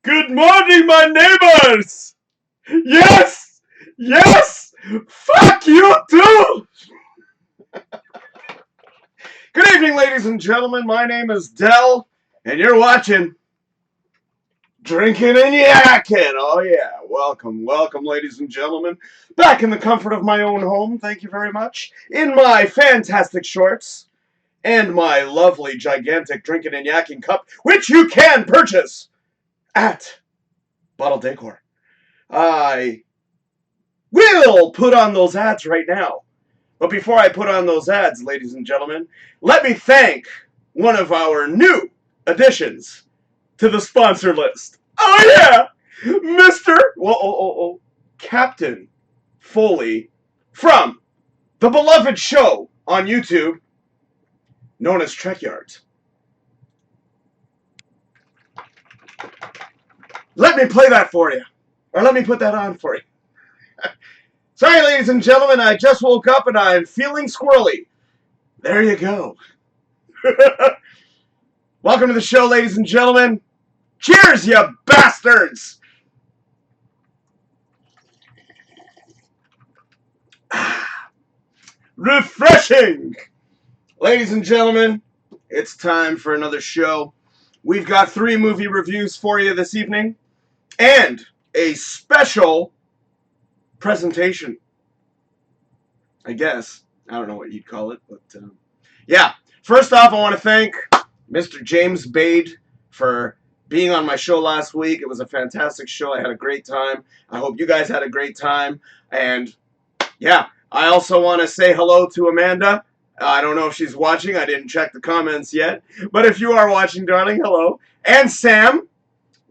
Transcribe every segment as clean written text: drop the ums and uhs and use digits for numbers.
Good morning, my neighbors! Yes! Yes! Fuck you too! Good evening, ladies and gentlemen. My name is Dell, and you're watching Drinkin Yakkin. Oh, yeah. Welcome, welcome, ladies and gentlemen. Back in the comfort of my own home, thank you very much. In my fantastic shorts and my lovely, gigantic Drinkin Yakkin cup, which you can purchase at Bottle Decor. I will put on those ads right now. But before I put on those ads, ladies and gentlemen, let me thank one of our new additions to the sponsor list. Oh yeah! Captain Foley from the beloved show on YouTube known as Trek Yards. Let me play that for you. Or let me put that on for you. Sorry, ladies and gentlemen, I just woke up and I'm feeling squirrely. There you go. Welcome to the show, ladies and gentlemen. Cheers, you bastards! Refreshing! Ladies and gentlemen, it's time for another show. We've got 3 movie reviews for you this evening and a special presentation, I guess. I don't know what you'd call it, but yeah. First off, I want to thank Mr. James Bade for being on my show last week. It was a fantastic show. I had a great time. I hope you guys had a great time. And yeah, I also want to say hello to Amanda. I don't know if she's watching. I didn't check the comments yet. But if you are watching, darling, hello. And Sam.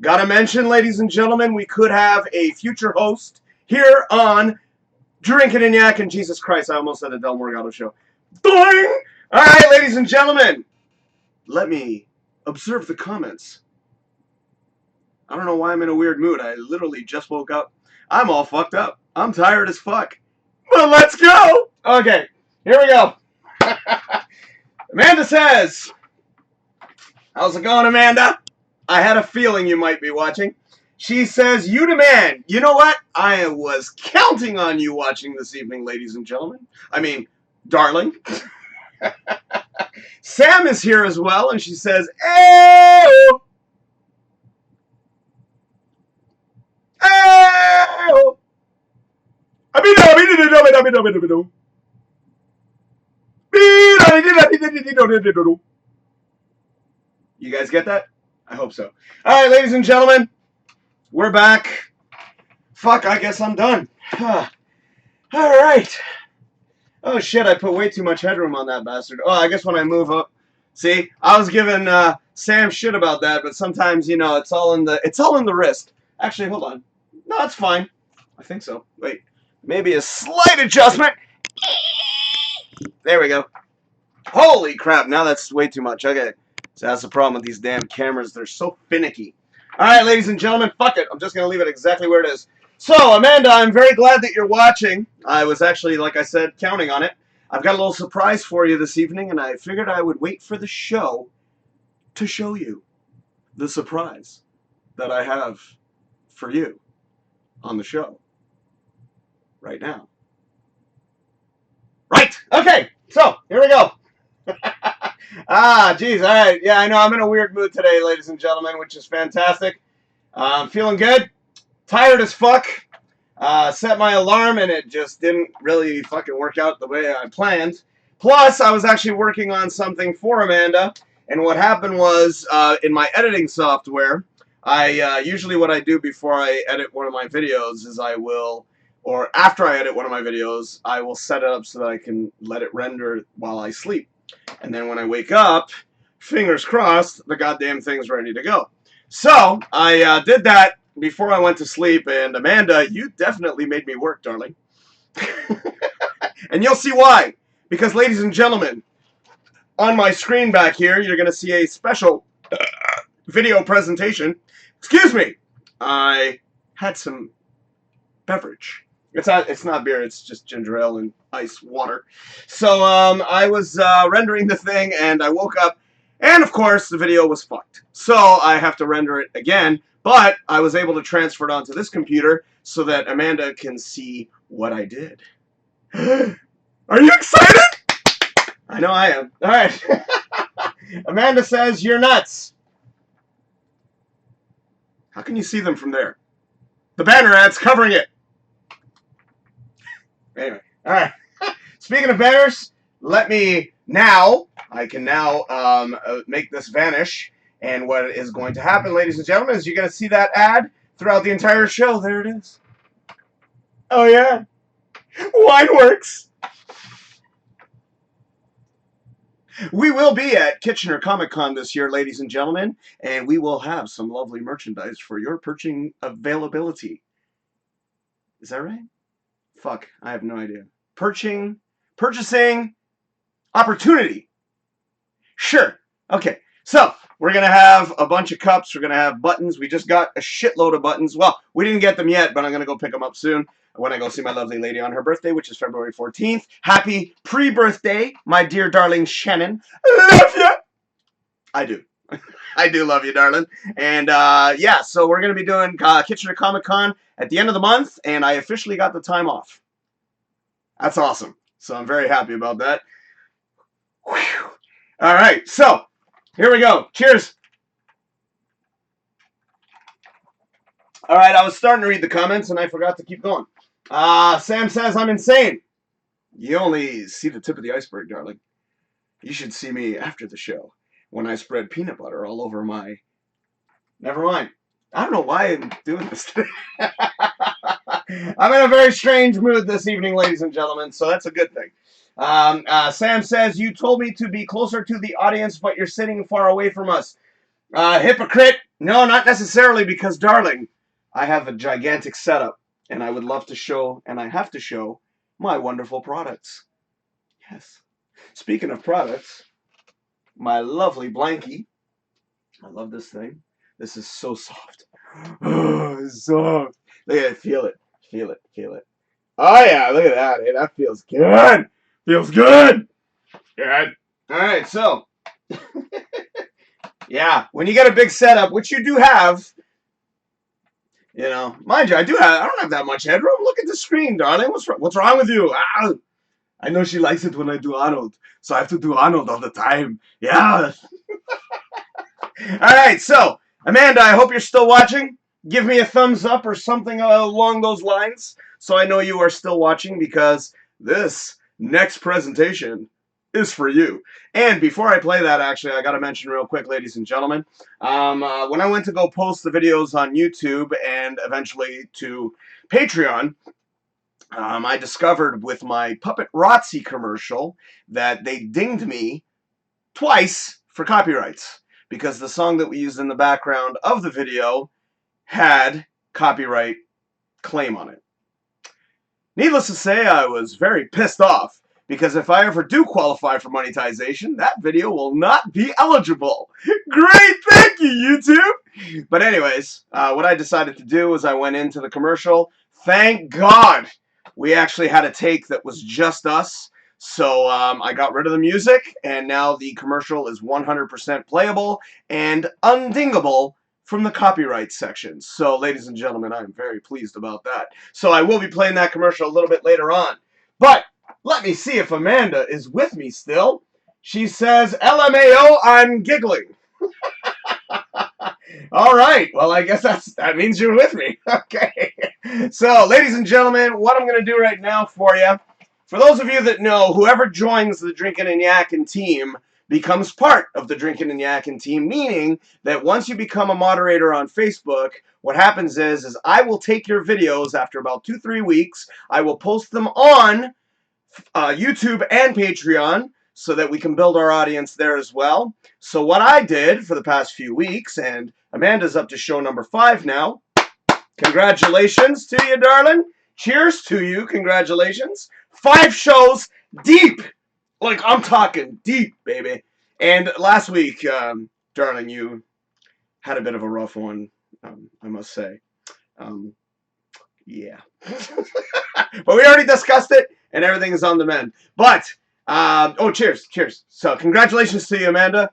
Gotta mention, ladies and gentlemen, we could have a future host here on Drinkin Yakkin. Jesus Christ, I almost said a Del Morgado show. Doing! Alright, ladies and gentlemen, let me observe the comments. I don't know why I'm in a weird mood. I literally just woke up. I'm all fucked up. I'm tired as fuck. But let's go! Okay, here we go. Amanda says, how's it going, Amanda? I had a feeling you might be watching. She says, you the man. You know what? I was counting on you watching this evening, ladies and gentlemen. I mean, darling. Sam is here as well, and she says, "Ew! Ew! You guys get that? I hope so. All right, ladies and gentlemen, we're back. Fuck, I guess I'm done. All right. Oh, shit, I put way too much headroom on that bastard. Oh, I guess when I move up. See, I was giving Sam shit about that, but sometimes, you know, it's all in the wrist. Actually, hold on. No, it's fine. I think so. Wait. Maybe a slight adjustment. There we go. Holy crap, now that's way too much. Okay. So that's the problem with these damn cameras. They're so finicky. All right, ladies and gentlemen, fuck it. I'm just going to leave it exactly where it is. So, Amanda, I'm very glad that you're watching. I was actually, like I said, counting on it. I've got a little surprise for you this evening, and I figured I would wait for the show to show you the surprise that I have for you on the show right now. Right. Okay. So, here we go. Geez. All right. Yeah, I know. I'm in a weird mood today, ladies and gentlemen, which is fantastic. I'm feeling good. Tired as fuck. Set my alarm, and it just didn't really fucking work out the way I planned. Plus, I was actually working on something for Amanda, and what happened was, in my editing software, usually what I do before I edit one of my videos is or after I edit one of my videos, I will set it up so that I can let it render while I sleep. And then when I wake up, fingers crossed, the goddamn thing's ready to go. So, I did that before I went to sleep, and Amanda, you definitely made me work, darling. And you'll see why. Because, ladies and gentlemen, on my screen back here, you're going to see a special video presentation. Excuse me. I had some beverage. It's not beer, it's just ginger ale and ice water. So I was rendering the thing, and I woke up, And of course, the video was fucked. So I have to render it again, but I was able to transfer it onto this computer so that Amanda can see what I did. Are you excited? I know I am. All right. Amanda says, you're nuts. How can you see them from there? The banner ad's covering it. Anyway, all right. Speaking of banners, I can now make this vanish. And what is going to happen, ladies and gentlemen, is you're going to see that ad throughout the entire show. There it is. Oh, yeah. Wine works. We will be at Kitchener Comic-Con this year, ladies and gentlemen, and we will have some lovely merchandise for your purchasing availability. Is that right? Fuck, I have no idea. Purchasing opportunity. Sure. Okay, so we're going to have a bunch of cups. We're going to have buttons. We just got a shitload of buttons. Well, we didn't get them yet, but I'm going to go pick them up soon when I go see my lovely lady on her birthday, which is February 14th. Happy pre-birthday, my dear darling Shannon. Love you. I do. I do love you, darling. And yeah, so we're going to be doing Kitchener Comic-Con at the end of the month, and I officially got the time off. That's awesome. So I'm very happy about that. Whew. All right, so here we go. Cheers. All right, I was starting to read the comments, and I forgot to keep going. Sam says, I'm insane. You only see the tip of the iceberg, darling. You should see me after the show when I spread peanut butter all over my... Never mind. I don't know why I'm doing this today. I'm in a very strange mood this evening, ladies and gentlemen, so that's a good thing. Sam says, you told me to be closer to the audience, but you're sitting far away from us. Hypocrite. No, not necessarily, because, darling, I have a gigantic setup, and I would love to show, and I have to show, my wonderful products. Yes. Speaking of products, my lovely blankie. I love this thing. This is so soft. Oh, it's soft. Look at it. Feel it. Feel it. Feel it. Oh, yeah. Look at that. Hey, that feels good. Feels good. Good. All right. So, yeah. When you get a big setup, which you do have, you know, mind you, I don't have that much headroom. Look at the screen, darling. What's wrong with you? Ah, I know she likes it when I do Arnold, so I have to do Arnold all the time. Yeah. All right, so, Amanda, I hope you're still watching. Give me a thumbs up or something along those lines so I know you are still watching, because this next presentation is for you. And before I play that, actually, I got to mention real quick, ladies and gentlemen, when I went to go post the videos on YouTube and eventually to Patreon, I discovered with my Puppet Rotzi commercial that they dinged me twice for copyrights, because the song that we used in the background of the video had copyright claim on it. Needless to say, I was very pissed off, because if I ever do qualify for monetization, that video will not be eligible. Great, thank you, YouTube! But anyways, what I decided to do was I went into the commercial. Thank God we actually had a take that was just us. So I got rid of the music, and now the commercial is 100% playable and undingable from the copyright section. So, ladies and gentlemen, I'm very pleased about that. So I will be playing that commercial a little bit later on. But let me see if Amanda is with me still. She says, LMAO, I'm giggling. All right. Well, I guess that means you're with me. Okay. So, ladies and gentlemen, what I'm going to do right now for you, for those of you that know, whoever joins the Drinkin Yakkin team becomes part of the Drinkin Yakkin team, meaning that once you become a moderator on Facebook, what happens is I will take your videos after about 2-3 weeks. I will post them on YouTube and Patreon so that we can build our audience there as well. So what I did for the past few weeks, and Amanda's up to show number 5 now. Congratulations to you, darling. Cheers to you. Congratulations. 5 shows deep. Like, I'm talking deep, baby. And last week, darling, you had a bit of a rough one, I must say. Yeah. But we already discussed it, and everything is on the mend. But, oh, cheers, cheers. So, congratulations to you, Amanda.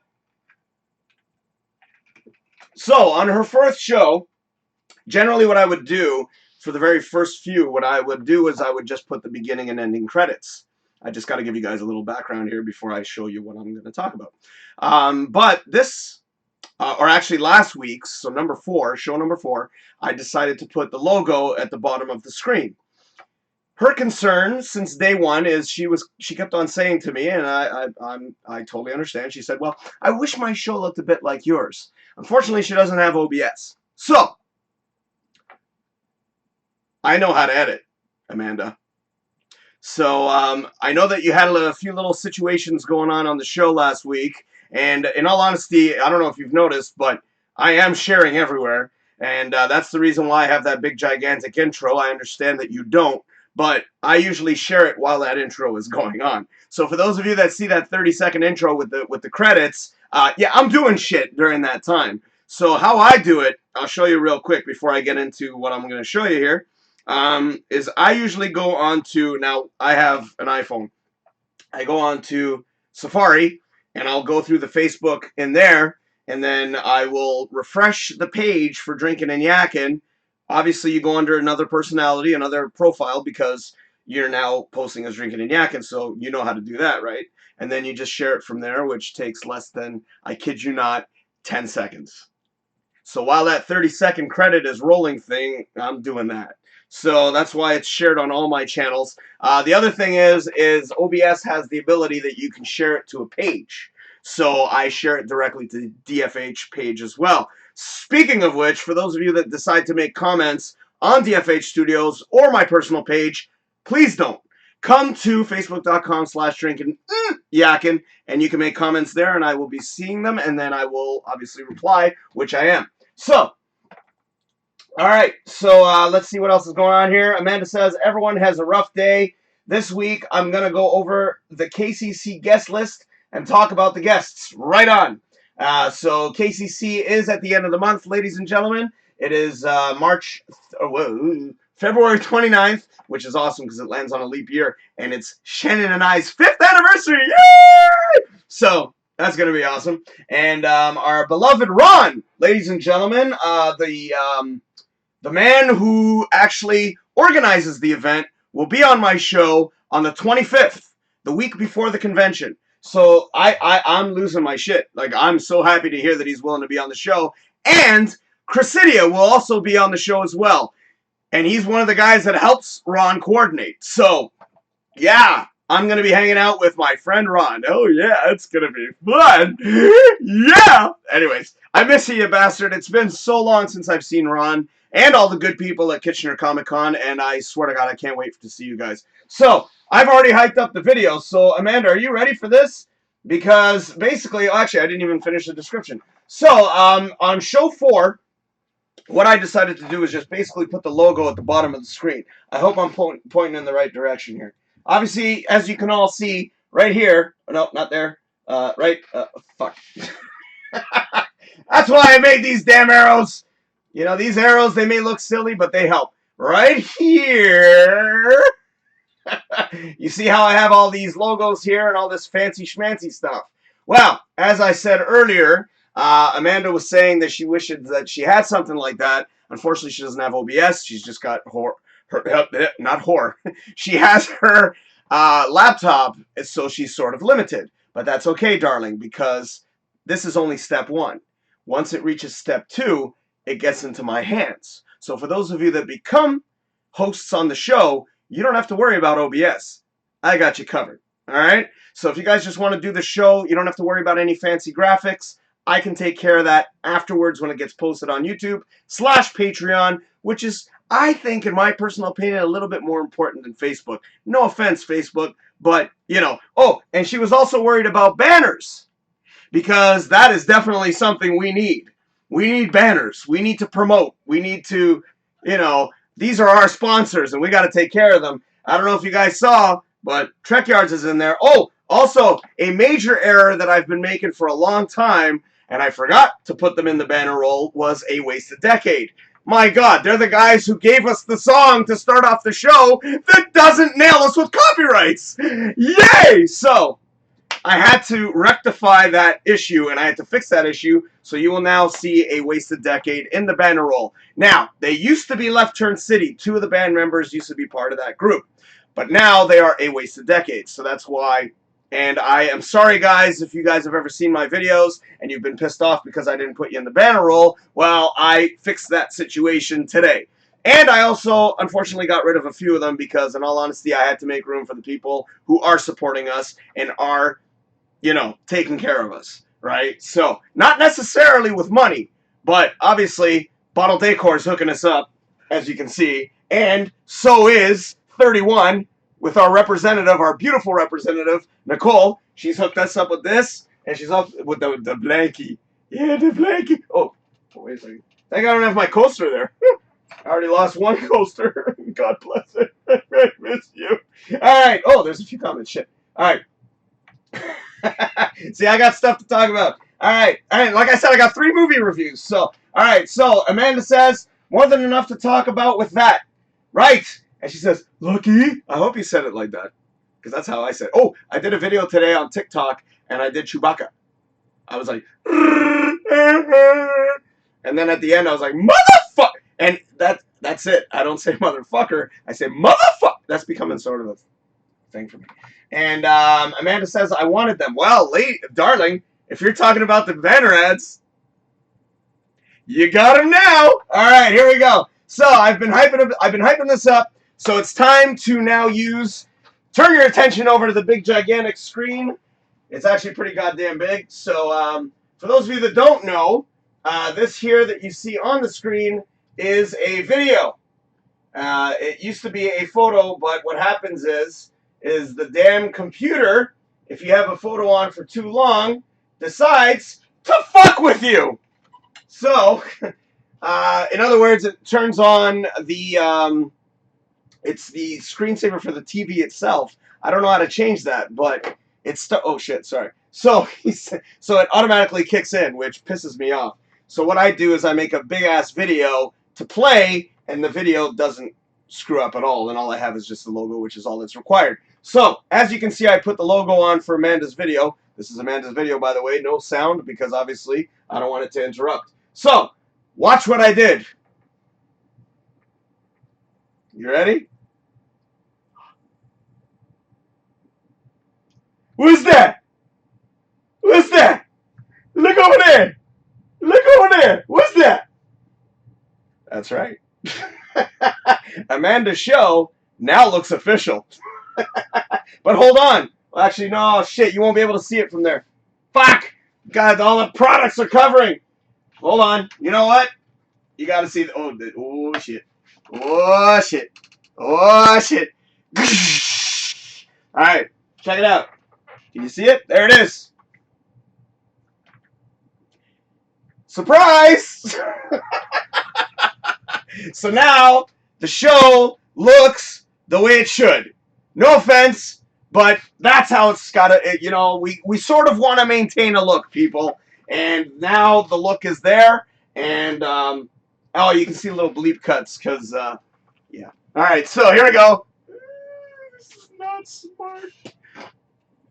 So on her first show, generally what I would do for the very first few, what I would do is I would just put the beginning and ending credits. I just got to give you guys a little background here before I show you what I'm going to talk about. But this, or actually last week's, so number 4, show number 4, I decided to put the logo at the bottom of the screen. Her concern since day one is she kept on saying to me, and I totally understand. She said, "Well, I wish my show looked a bit like yours." Unfortunately, she doesn't have OBS, so I know how to edit, Amanda. So I know that you had a few little situations going on the show last week, and in all honesty, I don't know if you've noticed, but I am sharing everywhere, and that's the reason why I have that big gigantic intro. I understand that you don't, but I usually share it while that intro is going on. So for those of you that see that 30-second intro with the credits, yeah, I'm doing shit during that time. So how I do it, I'll show you real quick before I get into what I'm going to show you here. Is I usually go on to, now I have an iPhone, I go on to Safari, and I'll go through the Facebook in there, and then I will refresh the page for Drinkin Yakkin. Obviously, you go under another personality, another profile, because you're now posting as Drinkin Yakkin, so you know how to do that, right? And then you just share it from there, which takes less than, I kid you not, 10 seconds. So while that 30-second credit is rolling thing, I'm doing that. So that's why it's shared on all my channels. The other thing is OBS has the ability that you can share it to a page. So I share it directly to the DFH page as well. Speaking of which, for those of you that decide to make comments on DFH Studios or my personal page, please don't. Come to facebook.com/DrinkinYakkin, and you can make comments there, and I will be seeing them, and then I will obviously reply, which I am. So, all right, so let's see what else is going on here. Amanda says, everyone has a rough day. This week, I'm going to go over the KCC guest list and talk about the guests. Right on. So KCC is at the end of the month, ladies and gentlemen. It is February 29th, which is awesome because it lands on a leap year, and it's Shannon and I's 5th anniversary. Yay! So that's going to be awesome. And our beloved Ron, ladies and gentlemen, the man who actually organizes the event, will be on my show on the 25th, the week before the convention. So I'm losing my shit. Like, I'm so happy to hear that he's willing to be on the show. And Chrysidia will also be on the show as well. And he's one of the guys that helps Ron coordinate. So, yeah, I'm going to be hanging out with my friend Ron. Oh, yeah, it's going to be fun. Yeah. Anyways, I miss you bastard. It's been so long since I've seen Ron and all the good people at Kitchener Comic-Con, and I swear to God, I can't wait to see you guys. So, I've already hyped up the video, so Amanda, are you ready for this? Because basically, actually, I didn't even finish the description. So, on show 4, what I decided to do is just basically put the logo at the bottom of the screen. I hope I'm pointing in the right direction here. Obviously, as you can all see, right here, no, not there, fuck. That's why I made these damn arrows. You know, these arrows, they may look silly, but they help. Right here, you see how I have all these logos here and all this fancy schmancy stuff. Well, as I said earlier, Amanda was saying that she wishes that she had something like that. Unfortunately, she doesn't have OBS. She's just got she has her laptop, so she's sort of limited. But that's okay, darling, because this is only step 1. Once it reaches step 2, it gets into my hands. So for those of you that become hosts on the show, you don't have to worry about OBS. I got you covered. All right? So if you guys just want to do the show, you don't have to worry about any fancy graphics. I can take care of that afterwards when it gets posted on YouTube/Patreon, which is, I think, in my personal opinion, a little bit more important than Facebook. No offense, Facebook, but, you know. Oh, and she was also worried about banners, because that is definitely something we need. We need banners. We need to promote. We need to, you know, these are our sponsors, and we got to take care of them. I don't know if you guys saw, but Trek Yards is in there. Oh, also, a major error that I've been making for a long time, and I forgot to put them in the banner roll, was A Wasted Decade. My God, they're the guys who gave us the song to start off the show that doesn't nail us with copyrights. Yay! So, I had to rectify that issue, and I had to fix that issue, so you will now see a Wasted Decade in the banner roll. Now, they used to be Left Turn City. 2 of the band members used to be part of that group. But now they are a Wasted Decade, so that's why. And I am sorry, guys, if you guys have ever seen my videos and you've been pissed off because I didn't put you in the banner roll. Well, I fixed that situation today. And I also, unfortunately, got rid of a few of them because, in all honesty, I had to make room for the people who are supporting us and are, you know, taking care of us, right? So, not necessarily with money, but obviously, Bottle Decor is hooking us up, as you can see, and so is 31 with our representative, our beautiful representative, Nicole. She's hooked us up with this, and she's up with the blankie. Yeah, the blankie. Oh, wait a second. I think I don't have my coaster there. I already lost one coaster. God bless it. I miss you. All right. Oh, there's a few comments. Shit. All right. See, I got stuff to talk about. All right. Like I said, I got 3 movie reviews. So, all right. So, Amanda says, more than enough to talk about with that. Right. And she says, Lucky. I hope you said it like that. Because that's how I said it. Oh, I did a video today on TikTok, and I did Chewbacca. I was like, and then at the end, I was like, motherfucker. And that's it. I don't say motherfucker. I say motherfucker. That's becoming sort of a thing for me. And Amanda says, I wanted them. Well, darling, if you're talking about the banner ads, you got them now. All right, here we go. So I've been hyping this up. So it's time to now turn your attention over to the big gigantic screen. It's actually pretty goddamn big. So for those of you that don't know, this here that you see on the screen is a video. It used to be a photo, but what happens is the damn computer, if you have a photo on for too long, decides to fuck with you. So, in other words, it turns on the, it's the screensaver for the TV itself. I don't know how to change that, but it's, oh shit, sorry. So it automatically kicks in, which pisses me off. So what I do is I make a big-ass video to play, and the video doesn't screw up at all, and all I have is just the logo, which is all that's required. So, as you can see, I put the logo on for Amanda's video. This is Amanda's video, by the way. No sound, because obviously I don't want it to interrupt. So, watch what I did. You ready? Who's that? Who's that? Look over there. Look over there. What's that? That's right. Amanda's show now looks official. But hold on. Well, actually, no, shit. You won't be able to see it from there. Fuck. God, all the products are covering. Hold on. You know what? You got to see. Oh, shit. Oh, shit. Oh, shit. All right. Check it out. Can you see it? There it is. Surprise! So now the show looks the way it should. No offense, but that's how it's gotta. You know, we sort of want to maintain a look, people, and now the look is there. And oh, you can see little bleep cuts because yeah. All right, so here we go. This is not smart.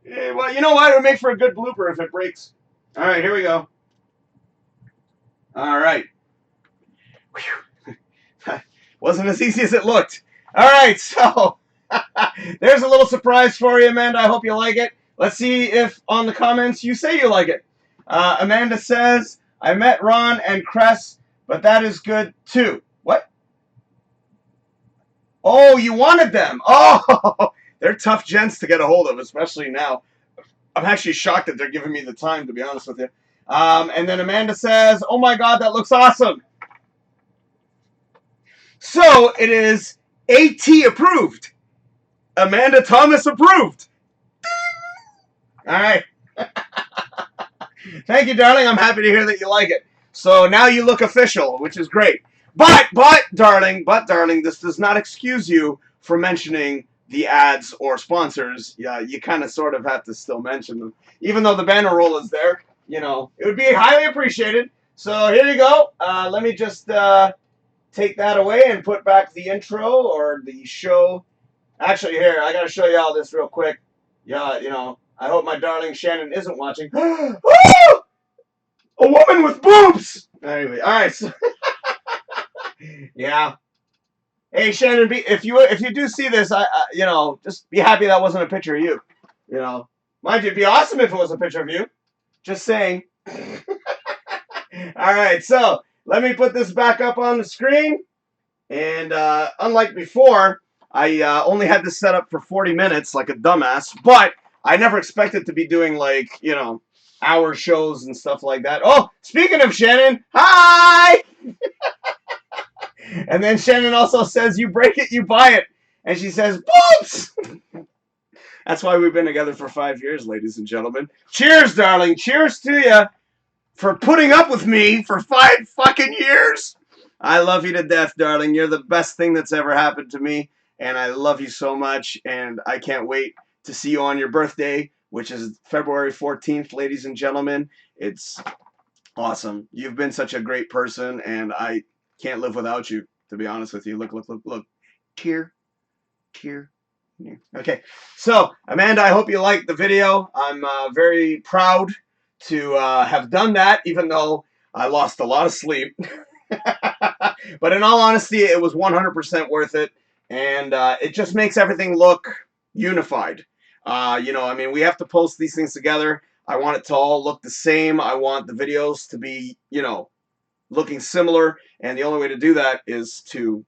Yeah, well, you know what? It would make for a good blooper if it breaks. All right, here we go. All right. Wasn't as easy as it looked. All right, so there's a little surprise for you, Amanda. I hope you like it. Let's see if on the comments you say you like it. Amanda says, I met Ron and Cress, but that is good too. What? Oh, you wanted them. Oh, they're tough gents to get a hold of, especially now. I'm actually shocked that they're giving me the time, to be honest with you. And then Amanda says, oh my God, that looks awesome. So it is AT approved. Amanda Thomas approved. All right. Thank you, darling. I'm happy to hear that you like it. So now you look official, which is great. But, darling, this does not excuse you from mentioning the ads or sponsors. Yeah, you kind of sort of have to still mention them. Even though the banner roll is there, you know, it would be highly appreciated. So here you go. Let me just take that away and put back the intro or the show. Actually, here, I got to show you all this real quick. Yeah, you know, I hope my darling Shannon isn't watching. Oh! A woman with boobs! Anyway, alright, so, yeah. Hey Shannon, if you do see this, just be happy that wasn't a picture of you. You know, mind you, it'd be awesome if it was a picture of you. Just saying. All right, so let me put this back up on the screen. And unlike before, I only had this set up for 40 minutes like a dumbass, but I never expected to be doing like, hour shows and stuff like that. Oh, speaking of Shannon, hi! And then Shannon also says, you break it, you buy it. And she says, boops! That's why we've been together for 5 years, ladies and gentlemen. Cheers, darling. Cheers to you for putting up with me for 5 fucking years. I love you to death, darling. You're the best thing that's ever happened to me. And I love you so much. And I can't wait to see you on your birthday, which is February 14th, ladies and gentlemen. It's awesome. You've been such a great person, and I can't live without you, to be honest with you. Look, look, look, look. Tear. Tear. Okay, so Amanda, I hope you liked the video. I'm very proud to have done that, even though I lost a lot of sleep. But in all honesty, it was 100% worth it, and it just makes everything look unified. I mean, we have to post these things together. I want it to all look the same. I want the videos to be, looking similar, and the only way to do that is to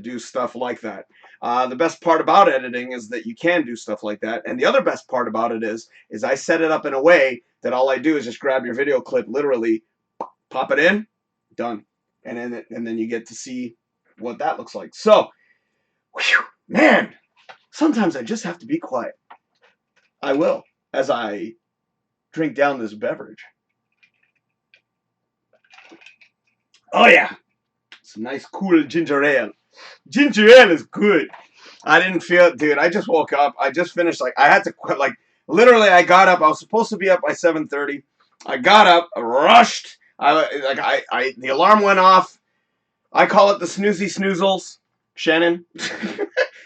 do stuff like that. The best part about editing is that you can do stuff like that, and the other best part about it is I set it up in a way that all I do is just grab your video clip, literally pop it in, done, and then you get to see what that looks like. So, whew, man, sometimes I just have to be quiet. I will, as I drink down this beverage. Oh yeah, some nice cool ginger ale. Ginger ale is good. I didn't feel it, dude. I just woke up. I just finished, I had to quit, literally, I got up. I was supposed to be up by 7:30. I got up, rushed. The alarm went off. I call it the snoozy snoozles. Shannon.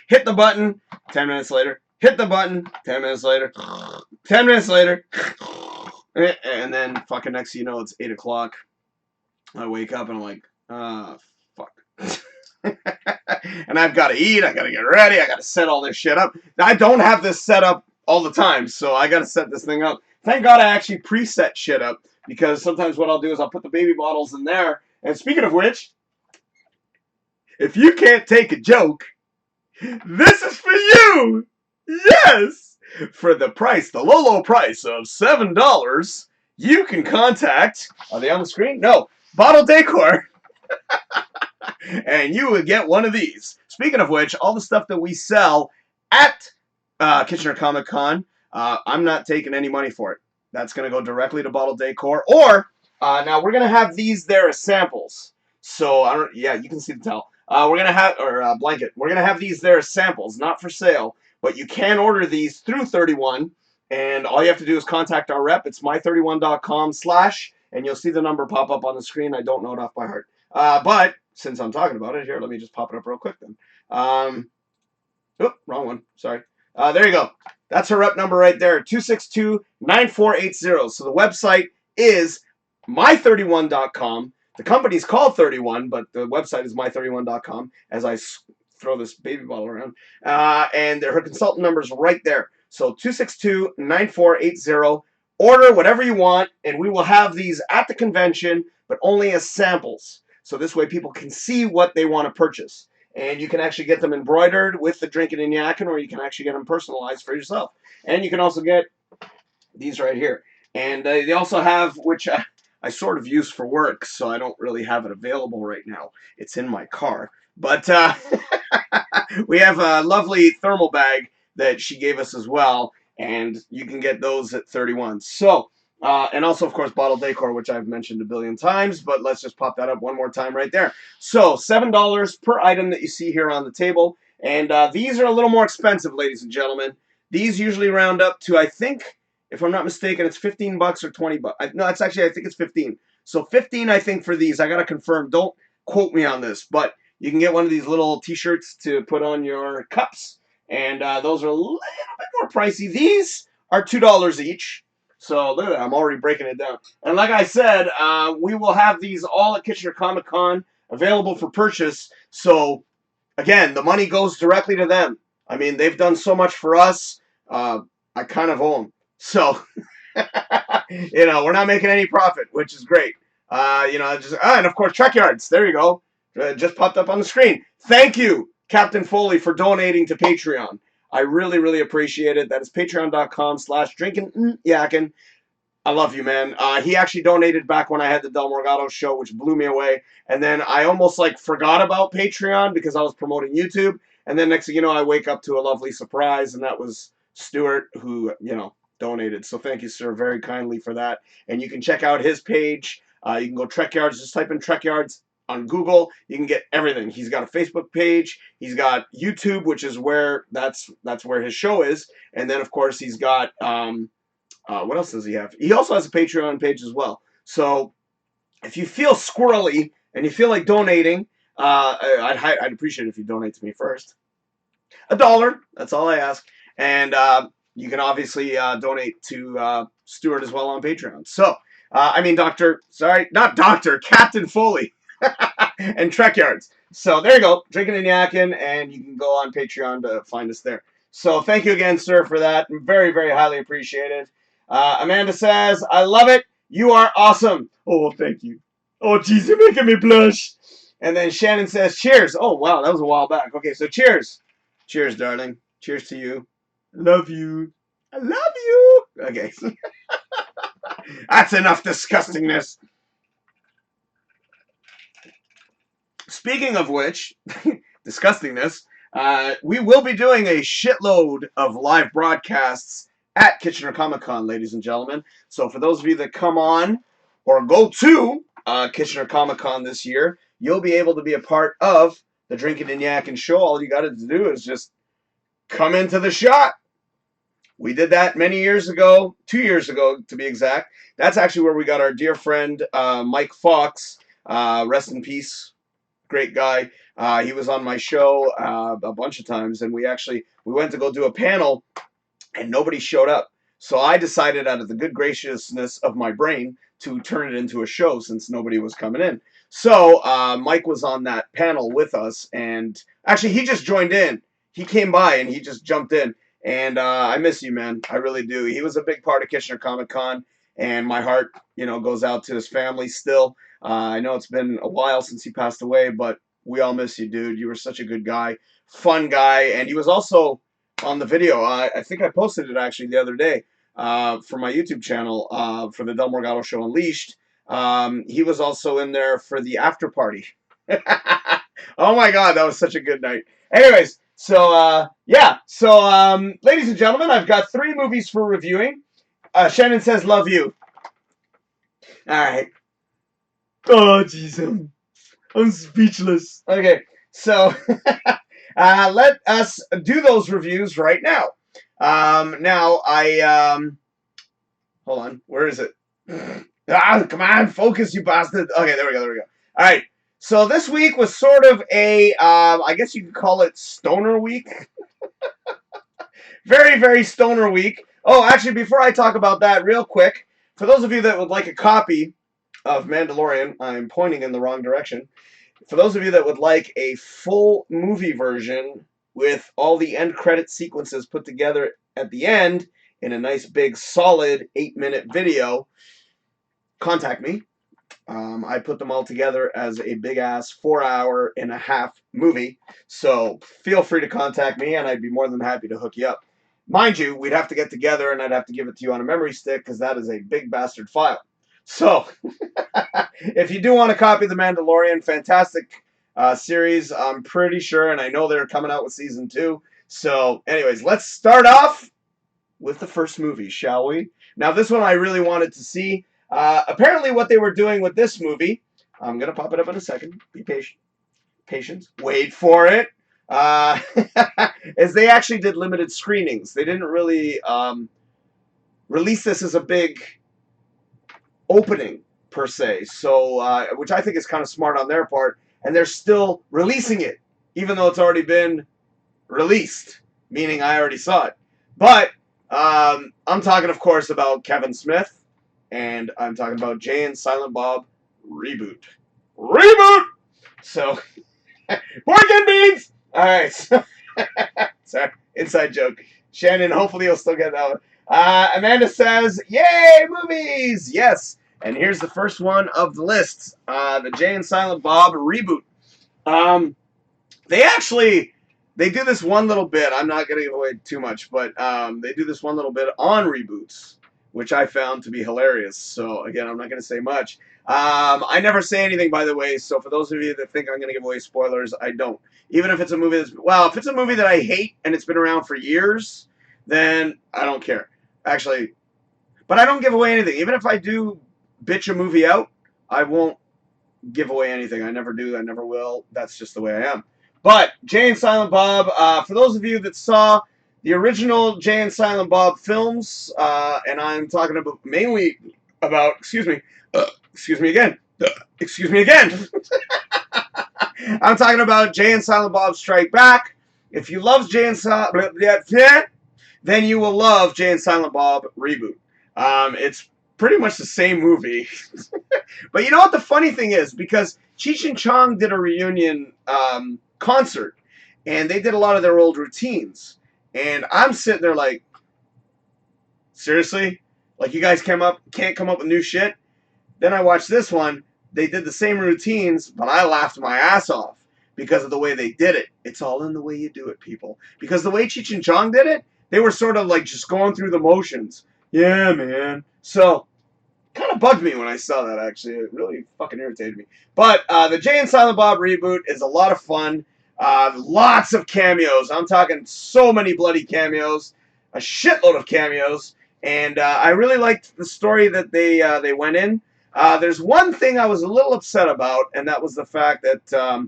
Hit the button. 10 minutes later. Hit the button. 10 minutes later. 10 minutes later. And then, fucking next thing you know, it's 8 o'clock. I wake up and I'm like, fuck. And I've got to eat, I got to get ready, I got to set all this shit up. I don't have this set up all the time, so I got to set this thing up. Thank God I actually preset shit up, because sometimes what I'll do is I'll put the baby bottles in there. And speaking of which, if you can't take a joke, this is for you! Yes! For the low, low price of $7, you can contact, are they on the screen? No, Bottle Decor. And you would get one of these. Speaking of which, all the stuff that we sell at Kitchener Comic Con, I'm not taking any money for it. That's going to go directly to Bottle Decor. Or, now we're going to have these there as samples. So, yeah, you can see the towel. We're going to have, or blanket. We're going to have these there as samples, not for sale. But you can order these through 31. And all you have to do is contact our rep. It's my31.com/ and you'll see the number pop up on the screen. I don't know it off by heart. But since I'm talking about it, here, let me just pop it up real quick then. Wrong one. Sorry. There you go. That's her rep number right there, 262-9480. So the website is my31.com. The company's called 31, but the website is my31.com, as I throw this baby bottle around. And her consultant number is right there. So 262-9480. Order whatever you want, and we will have these at the convention, but only as samples. So this way people can see what they want to purchase. And you can actually get them embroidered with the Drinkin Yakkin, or you can actually get them personalized for yourself. And you can also get these right here. And they also have, which I sort of use for work, so I don't really have it available right now. It's in my car. But we have a lovely thermal bag that she gave us as well. And you can get those at 31. So, and also, of course, Bottle Decor, which I've mentioned a billion times, but let's just pop that up one more time right there. So, $7 per item that you see here on the table. And these are a little more expensive, ladies and gentlemen. These usually round up to, I think, if I'm not mistaken, it's $15 or $20. No, it's actually, I think it's 15. So 15, I think, for these. I got to confirm. Don't quote me on this, but you can get one of these little t-shirts to put on your cups. And those are a little bit more pricey. These are $2 each. So look at that, I'm already breaking it down. And like I said, we will have these all at Kitchener Comic Con available for purchase. So again, the money goes directly to them. I mean, they've done so much for us. I kind of owe them. So, we're not making any profit, which is great. And of course, Trek Yards. There you go. Just popped up on the screen. Thank you, Captain Foley, for donating to Patreon. I really, really appreciate it. That is patreon.com/DrinkinYakkin. I love you, man. He actually donated back when I had the Del Morgado show, which blew me away. And then I almost forgot about Patreon because I was promoting YouTube. And then next thing you know, I wake up to a lovely surprise, and that was Stuart who, donated. So thank you, sir, very kindly for that. And you can check out his page. You can go Trek Yards. Just type in Trek Yards on Google. You can get everything. He's got a Facebook page. He's got YouTube, which is where that's where his show is. And then of course he's got what else does he have? He also has a Patreon page as well. So if you feel squirrely and you feel like donating, I'd appreciate it if you donate to me first. $1. That's all I ask. And you can obviously donate to Stuart as well on Patreon. So, Captain Foley and Trek Yards. So there you go, Drinkin Yakkin, and you can go on Patreon to find us there. So thank you again, sir, for that. Very, very highly appreciated. Amanda says, I love it. You are awesome. Oh, thank you. Oh, geez, you're making me blush. And then Shannon says, cheers. Oh, wow, that was a while back. Okay, so cheers. Cheers, darling. Cheers to you. I love you. I love you. Okay. That's enough disgustingness. Speaking of which, disgustingness, we will be doing a shitload of live broadcasts at Kitchener Comic Con, ladies and gentlemen. So for those of you that come on or go to Kitchener Comic Con this year, you'll be able to be a part of the Drinkin Yakkin show. All you got to do is just come into the shot. We did that many years ago, 2 years ago to be exact. That's actually where we got our dear friend Mike Fox. Rest in peace. Great guy. He was on my show a bunch of times, and we went to go do a panel, and nobody showed up. So I decided, out of the good graciousness of my brain, to turn it into a show since nobody was coming in. So Mike was on that panel with us, and actually he just joined in. He came by and he just jumped in. And I miss you, man. I really do. He was a big part of Kitchener Comic Con, and my heart, goes out to his family still. I know it's been a while since he passed away, but we all miss you, dude. You were such a good guy, fun guy, and he was also on the video. I think I posted it actually the other day for my YouTube channel for the Del Morgado Show Unleashed. He was also in there for the after party. Oh my God, that was such a good night. Anyways, so yeah. So ladies and gentlemen, I've got 3 movies for reviewing. Shannon says, love you. All right. Oh, jeez, I'm speechless. Okay, so let us do those reviews right now. Hold on, where is it? Come on, focus, you bastard. Okay, there we go. All right, so this week was sort of a, I guess you could call it stoner week. Very, very stoner week. Oh, actually, before I talk about that, real quick, for those of you that would like a copy of Mandalorian, I'm pointing in the wrong direction. For those of you that would like a full movie version with all the end credit sequences put together at the end in a nice big solid 8-minute video, contact me. I put them all together as a big ass 4.5-hour movie. So feel free to contact me and I'd be more than happy to hook you up. Mind you, we'd have to get together and I'd have to give it to you on a memory stick because that is a big bastard file. So, if you do want to copy The Mandalorian, fantastic series, I'm pretty sure, and I know they're coming out with season 2. So, anyways, let's start off with the first movie, shall we? Now, this one I really wanted to see. Apparently, what they were doing with this movie, I'm going to pop it up in a second. Be patient. Patience. Wait for it. Is they actually did limited screenings. They didn't really release this as a big opening per se, so which I think is kind of smart on their part, and they're still releasing it even though it's already been released, meaning I already saw it. But I'm talking, of course, about Kevin Smith, and I'm talking about Jay and Silent Bob reboot. Reboot. So, pork and beans. All right. So, sorry, inside joke. Shannon, hopefully you'll still get that one. Amanda says, "Yay, movies! Yes." And here's the first one of the list: the Jay and Silent Bob reboot. Um, they do this one little bit. I'm not going to give away too much, but they do this one little bit on reboots, which I found to be hilarious. So again, I'm not going to say much. I never say anything, by the way. So for those of you that think I'm going to give away spoilers, I don't. Even if it's a movie if it's a movie that I hate and it's been around for years, then I don't care. Actually, but I don't give away anything. Even if I do bitch a movie out, I won't give away anything. I never do. I never will. That's just the way I am. But Jay and Silent Bob, for those of you that saw the original Jay and Silent Bob films, and I'm talking about mainly about, excuse me again, excuse me again. I'm talking about Jay and Silent Bob Strike Back. If you love Jay and Silent, then you will love Jay and Silent Bob Reboot. It's pretty much the same movie. But you know what the funny thing is? Because Cheech and Chong did a reunion concert, and they did a lot of their old routines. And I'm sitting there like, seriously? Like, you guys can't come up with new shit? Then I watched this one. They did the same routines, but I laughed my ass off because of the way they did it. It's all in the way you do it, people. Because the way Cheech and Chong did it, they were sort of like just going through the motions. Yeah, man. So, kind of bugged me when I saw that, actually. It really fucking irritated me. But the Jay and Silent Bob reboot is a lot of fun. Lots of cameos. I'm talking so many bloody cameos. A shitload of cameos. And I really liked the story that they went in. There's one thing I was a little upset about, and that was the fact that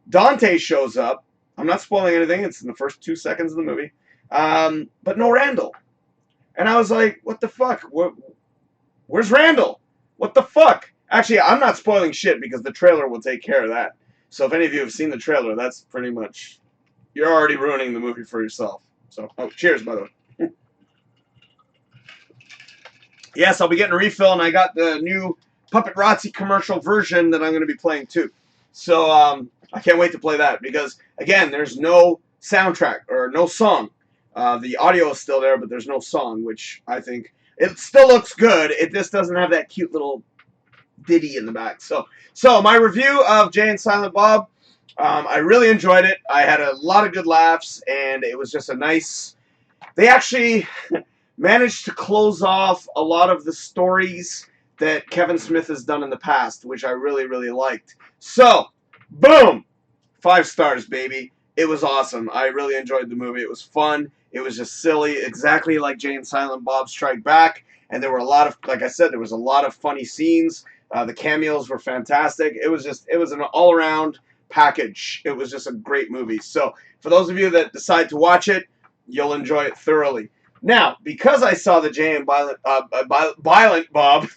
Dante shows up. I'm not spoiling anything. It's in the first 2 seconds of the movie. But no Randall. And I was like, what the fuck? Where's Randall? What the fuck? Actually, I'm not spoiling shit because the trailer will take care of that. So if any of you have seen the trailer, that's pretty much... You're already ruining the movie for yourself. So, cheers, by the way. Yes, I'll be getting a refill, and I got the new Puppet Razzi commercial version that I'm going to be playing, too. So, I can't wait to play that because, again, there's no soundtrack or no song. The audio is still there, but there's no song, which I think... It still looks good. It just doesn't have that cute little ditty in the back. So my review of Jay and Silent Bob, I really enjoyed it. I had a lot of good laughs, and it was just a nice... They actually managed to close off a lot of the stories that Kevin Smith has done in the past, which I really, really liked. So, boom! 5 stars, baby. It was awesome. I really enjoyed the movie. It was fun. It was just silly, exactly like Jay and Silent Bob Strike Back. And there were a lot of, like I said, there was a lot of funny scenes. The cameos were fantastic. It was an all-around package. It was just a great movie. So for those of you that decide to watch it, you'll enjoy it thoroughly. Now, because I saw the Jay and Violent Bob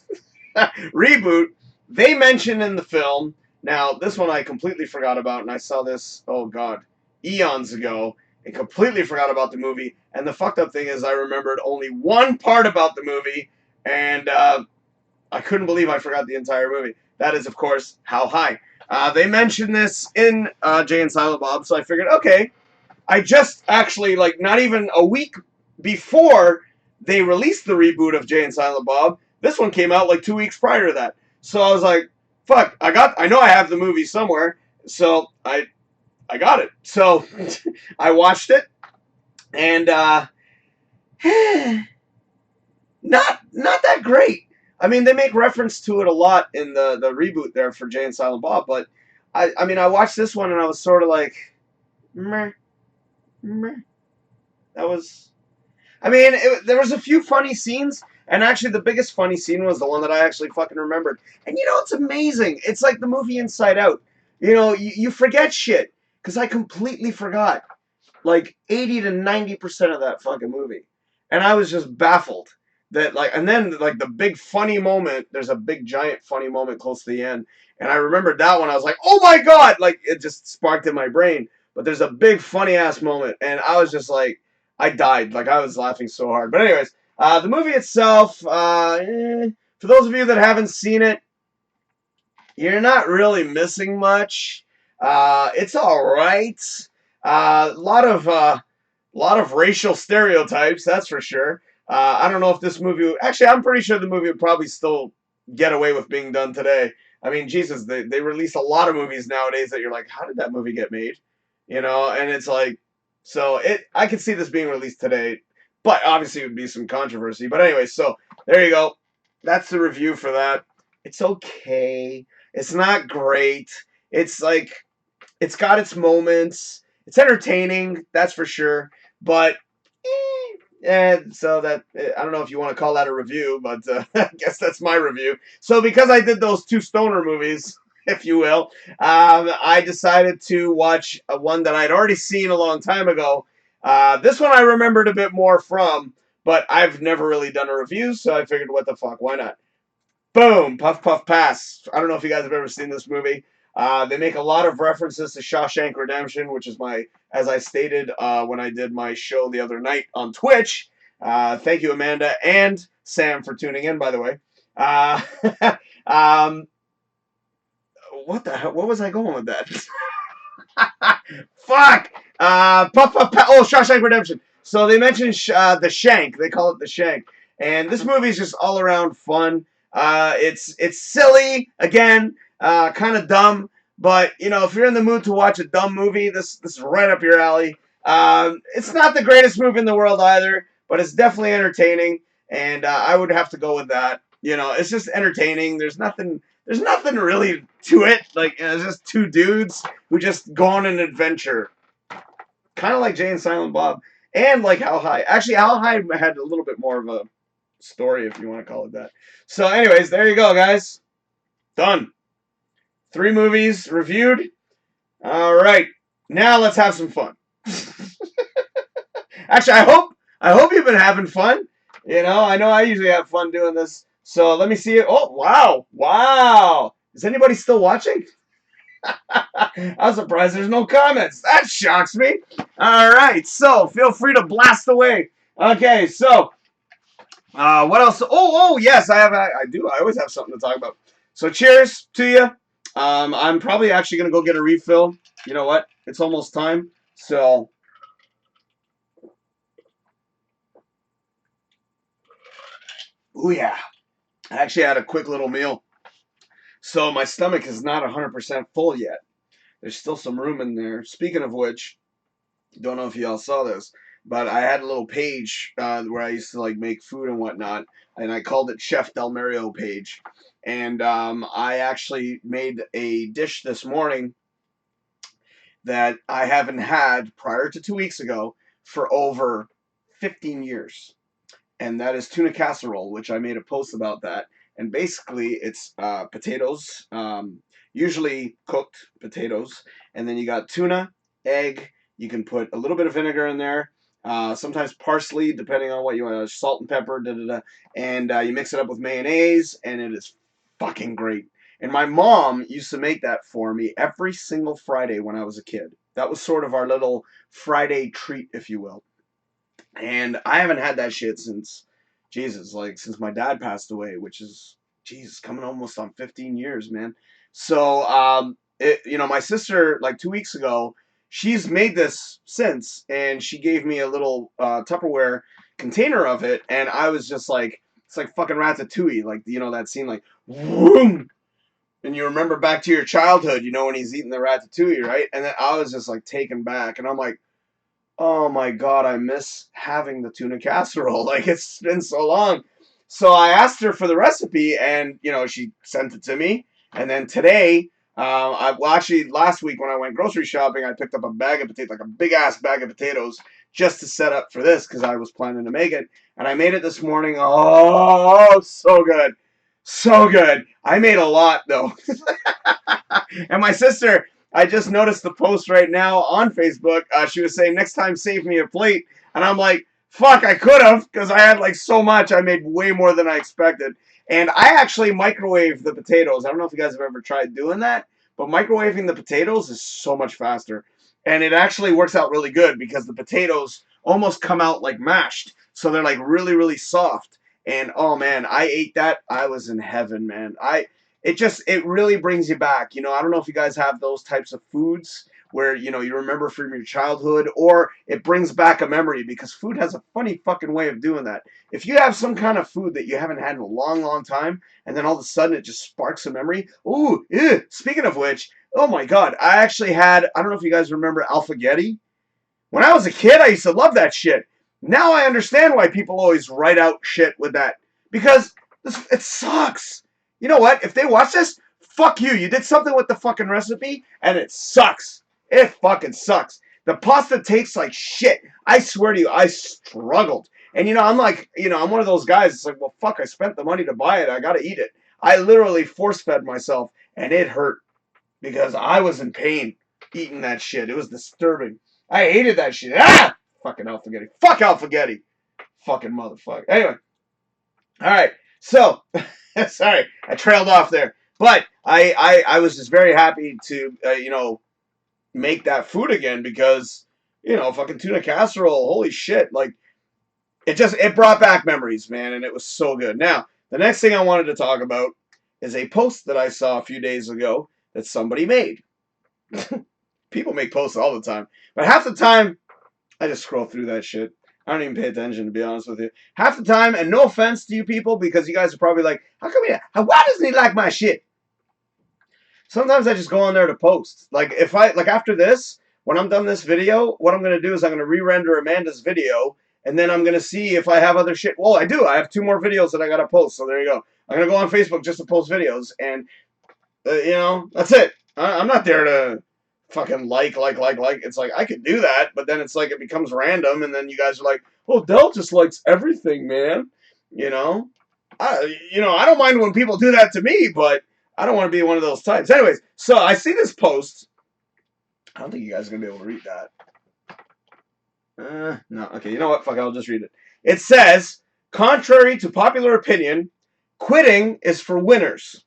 reboot, they mentioned in the film, now this one I completely forgot about, and I saw this, oh God, eons ago, and completely forgot about the movie. And the fucked up thing is I remembered only one part about the movie, and I couldn't believe I forgot the entire movie. That is, of course, How High. They mentioned this in Jay and Silent Bob, so I figured, okay, I just actually, like, not even a week before they released the reboot of Jay and Silent Bob, this one came out like 2 weeks prior to that. So I was like, fuck, I know I have the movie somewhere, so I got it. So I watched it, and not that great. I mean, they make reference to it a lot in the reboot there for Jay and Silent Bob, but I mean, I watched this one and I was sort of like, meh, meh. That was, I mean, there was a few funny scenes, and actually the biggest funny scene was the one that I actually fucking remembered. And you know, it's amazing. It's like the movie Inside Out. You know, you forget shit. Because I completely forgot, like, 80 to 90% of that fucking movie. And I was just baffled. That, like, and then, like, the big funny moment, there's a big, giant funny moment close to the end. And I remembered that one. I was like, oh my God! Like, it just sparked in my brain. But there's a big, funny-ass moment. And I was just like, I died. Like, I was laughing so hard. But anyways, the movie itself, for those of you that haven't seen it, you're not really missing much. It's all right. A lot of racial stereotypes, that's for sure. I don't know if this movie. Actually, I'm pretty sure the movie would probably still get away with being done today. I mean, Jesus, they release a lot of movies nowadays that you're like, how did that movie get made? And it's like, so I could see this being released today, but obviously it would be some controversy. But anyway, so there you go. That's the review for that. It's okay. It's not great. It's like it's got its moments. It's entertaining, that's for sure. But so that I don't know if you want to call that a review, but I guess that's my review. So because I did those two stoner movies, if you will, I decided to watch one that I'd already seen a long time ago. This one I remembered a bit more from, but I've never really done a review, so I figured, what the fuck, why not? Boom, Puff Puff Pass. I don't know if you guys have ever seen this movie. They make a lot of references to Shawshank Redemption, which is as I stated when I did my show the other night on Twitch. Thank you, Amanda and Sam, for tuning in, by the way. Um, what the hell? What was I going with that? Fuck! Puff Puff Pass. Oh, Shawshank Redemption. So they mentioned the Shank. They call it the Shank. And this movie is just all around fun. It's silly, again, kind of dumb, but if you're in the mood to watch a dumb movie, this is right up your alley. It's not the greatest movie in the world either, but it's definitely entertaining, and I would have to go with that. It's just entertaining. There's nothing really to it. Like, it's just two dudes who just go on an adventure, kind of like Jay and Silent Bob, and like How High. Actually, How High had a little bit more of a story, if you want to call it that. So anyways, there you go, guys. Done. 3 movies reviewed. All right. Now let's have some fun. Actually, I hope you've been having fun. I know I usually have fun doing this. So let me see it. Oh, wow. Wow. Is anybody still watching? I'm surprised there's no comments. That shocks me. All right. So feel free to blast away. Okay, so what else? Oh, yes, I do. I always have something to talk about. So cheers to you. I'm probably actually going to go get a refill. You know what? It's almost time. So, oh yeah. I actually had a quick little meal. So my stomach is not 100% full yet. There's still some room in there. Speaking of which, don't know if y'all saw this, but I had a little page where I used to like make food and whatnot, and I called it Chef Del Mario page. And I actually made a dish this morning that I haven't had prior to 2 weeks ago for over 15 years. And that is tuna casserole, which I made a post about that. And basically, it's potatoes, usually cooked potatoes, and then you got tuna, egg. You can put a little bit of vinegar in there, sometimes parsley, depending on what you want, salt and pepper, and you mix it up with mayonnaise, and it is fucking great. And my mom used to make that for me every single Friday when I was a kid. That was sort of our little Friday treat, if you will. And I haven't had that shit since, Jesus, like since my dad passed away, which is, Jesus, coming almost on 15 years, man. So, my sister, like 2 weeks ago, she's made this since, and she gave me a little Tupperware container of it, and I was just like, it's like fucking Ratatouille, like, that scene, like, whoom, and you remember back to your childhood, when he's eating the Ratatouille, right? And then I was just like taken back, and I'm like, oh my God, I miss having the tuna casserole. Like, it's been so long. So I asked her for the recipe, and, she sent it to me. And then today, actually, last week when I went grocery shopping, I picked up a bag of potatoes, like a big-ass bag of potatoes, just to set up for this, because I was planning to make it. And I made it this morning. Oh, so good. So good. I made a lot, though. And my sister, I just noticed the post right now on Facebook. She was saying, next time, save me a plate. And I'm like, fuck, I could have, because I had like so much. I made way more than I expected. And I actually microwave the potatoes. I don't know if you guys have ever tried doing that, but microwaving the potatoes is so much faster. And it actually works out really good because the potatoes almost come out like mashed. So they're like really, really soft. And oh man, I ate that. I was in heaven, man. It really brings you back. I don't know if you guys have those types of foods where, you remember from your childhood, or it brings back a memory, because food has a funny fucking way of doing that. If you have some kind of food that you haven't had in a long, long time, and then all of a sudden it just sparks a memory. Ooh, ew. Speaking of which, oh my God, I actually had, I don't know if you guys remember Alphagetti. When I was a kid, I used to love that shit. Now I understand why people always write out shit with that. Because it sucks. You know what? If they watch this, fuck you. You did something with the fucking recipe, and it sucks. It fucking sucks. The pasta tastes like shit. I swear to you, I struggled. And I'm like, I'm one of those guys. It's like, well, fuck, I spent the money to buy it. I gotta eat it. I literally force-fed myself, and it hurt. Because I was in pain eating that shit. It was disturbing. I hated that shit. Ah! Fucking Alphagetti. Fuck Alphagetti. Fucking motherfucker. Anyway. Alright. So, sorry. I trailed off there. But I was just very happy to, make that food again, because, fucking tuna casserole. Holy shit. Like, it brought back memories, man. And it was so good. Now, the next thing I wanted to talk about is a post that I saw a few days ago that somebody made. People make posts all the time. But half the time, I just scroll through that shit. I don't even pay attention, to be honest with you. Half the time, and no offense to you people, because you guys are probably like, why doesn't he like my shit? Sometimes I just go on there to post. Like, after this, when I'm done this video, what I'm going to do is I'm going to re-render Amanda's video, and then I'm going to see if I have other shit. Well, I do. I have 2 more videos that I got to post, so there you go. I'm going to go on Facebook just to post videos, and, that's it. I'm not there to fucking like. It's like, I could do that, but then it's like it becomes random, and then you guys are like, oh, Del just likes everything, man. I don't mind when people do that to me, but I don't want to be one of those types. Anyways, so I see this post. I don't think you guys are going to be able to read that. No, okay, you know what? Fuck it, I'll just read it. It says, contrary to popular opinion, quitting is for winners.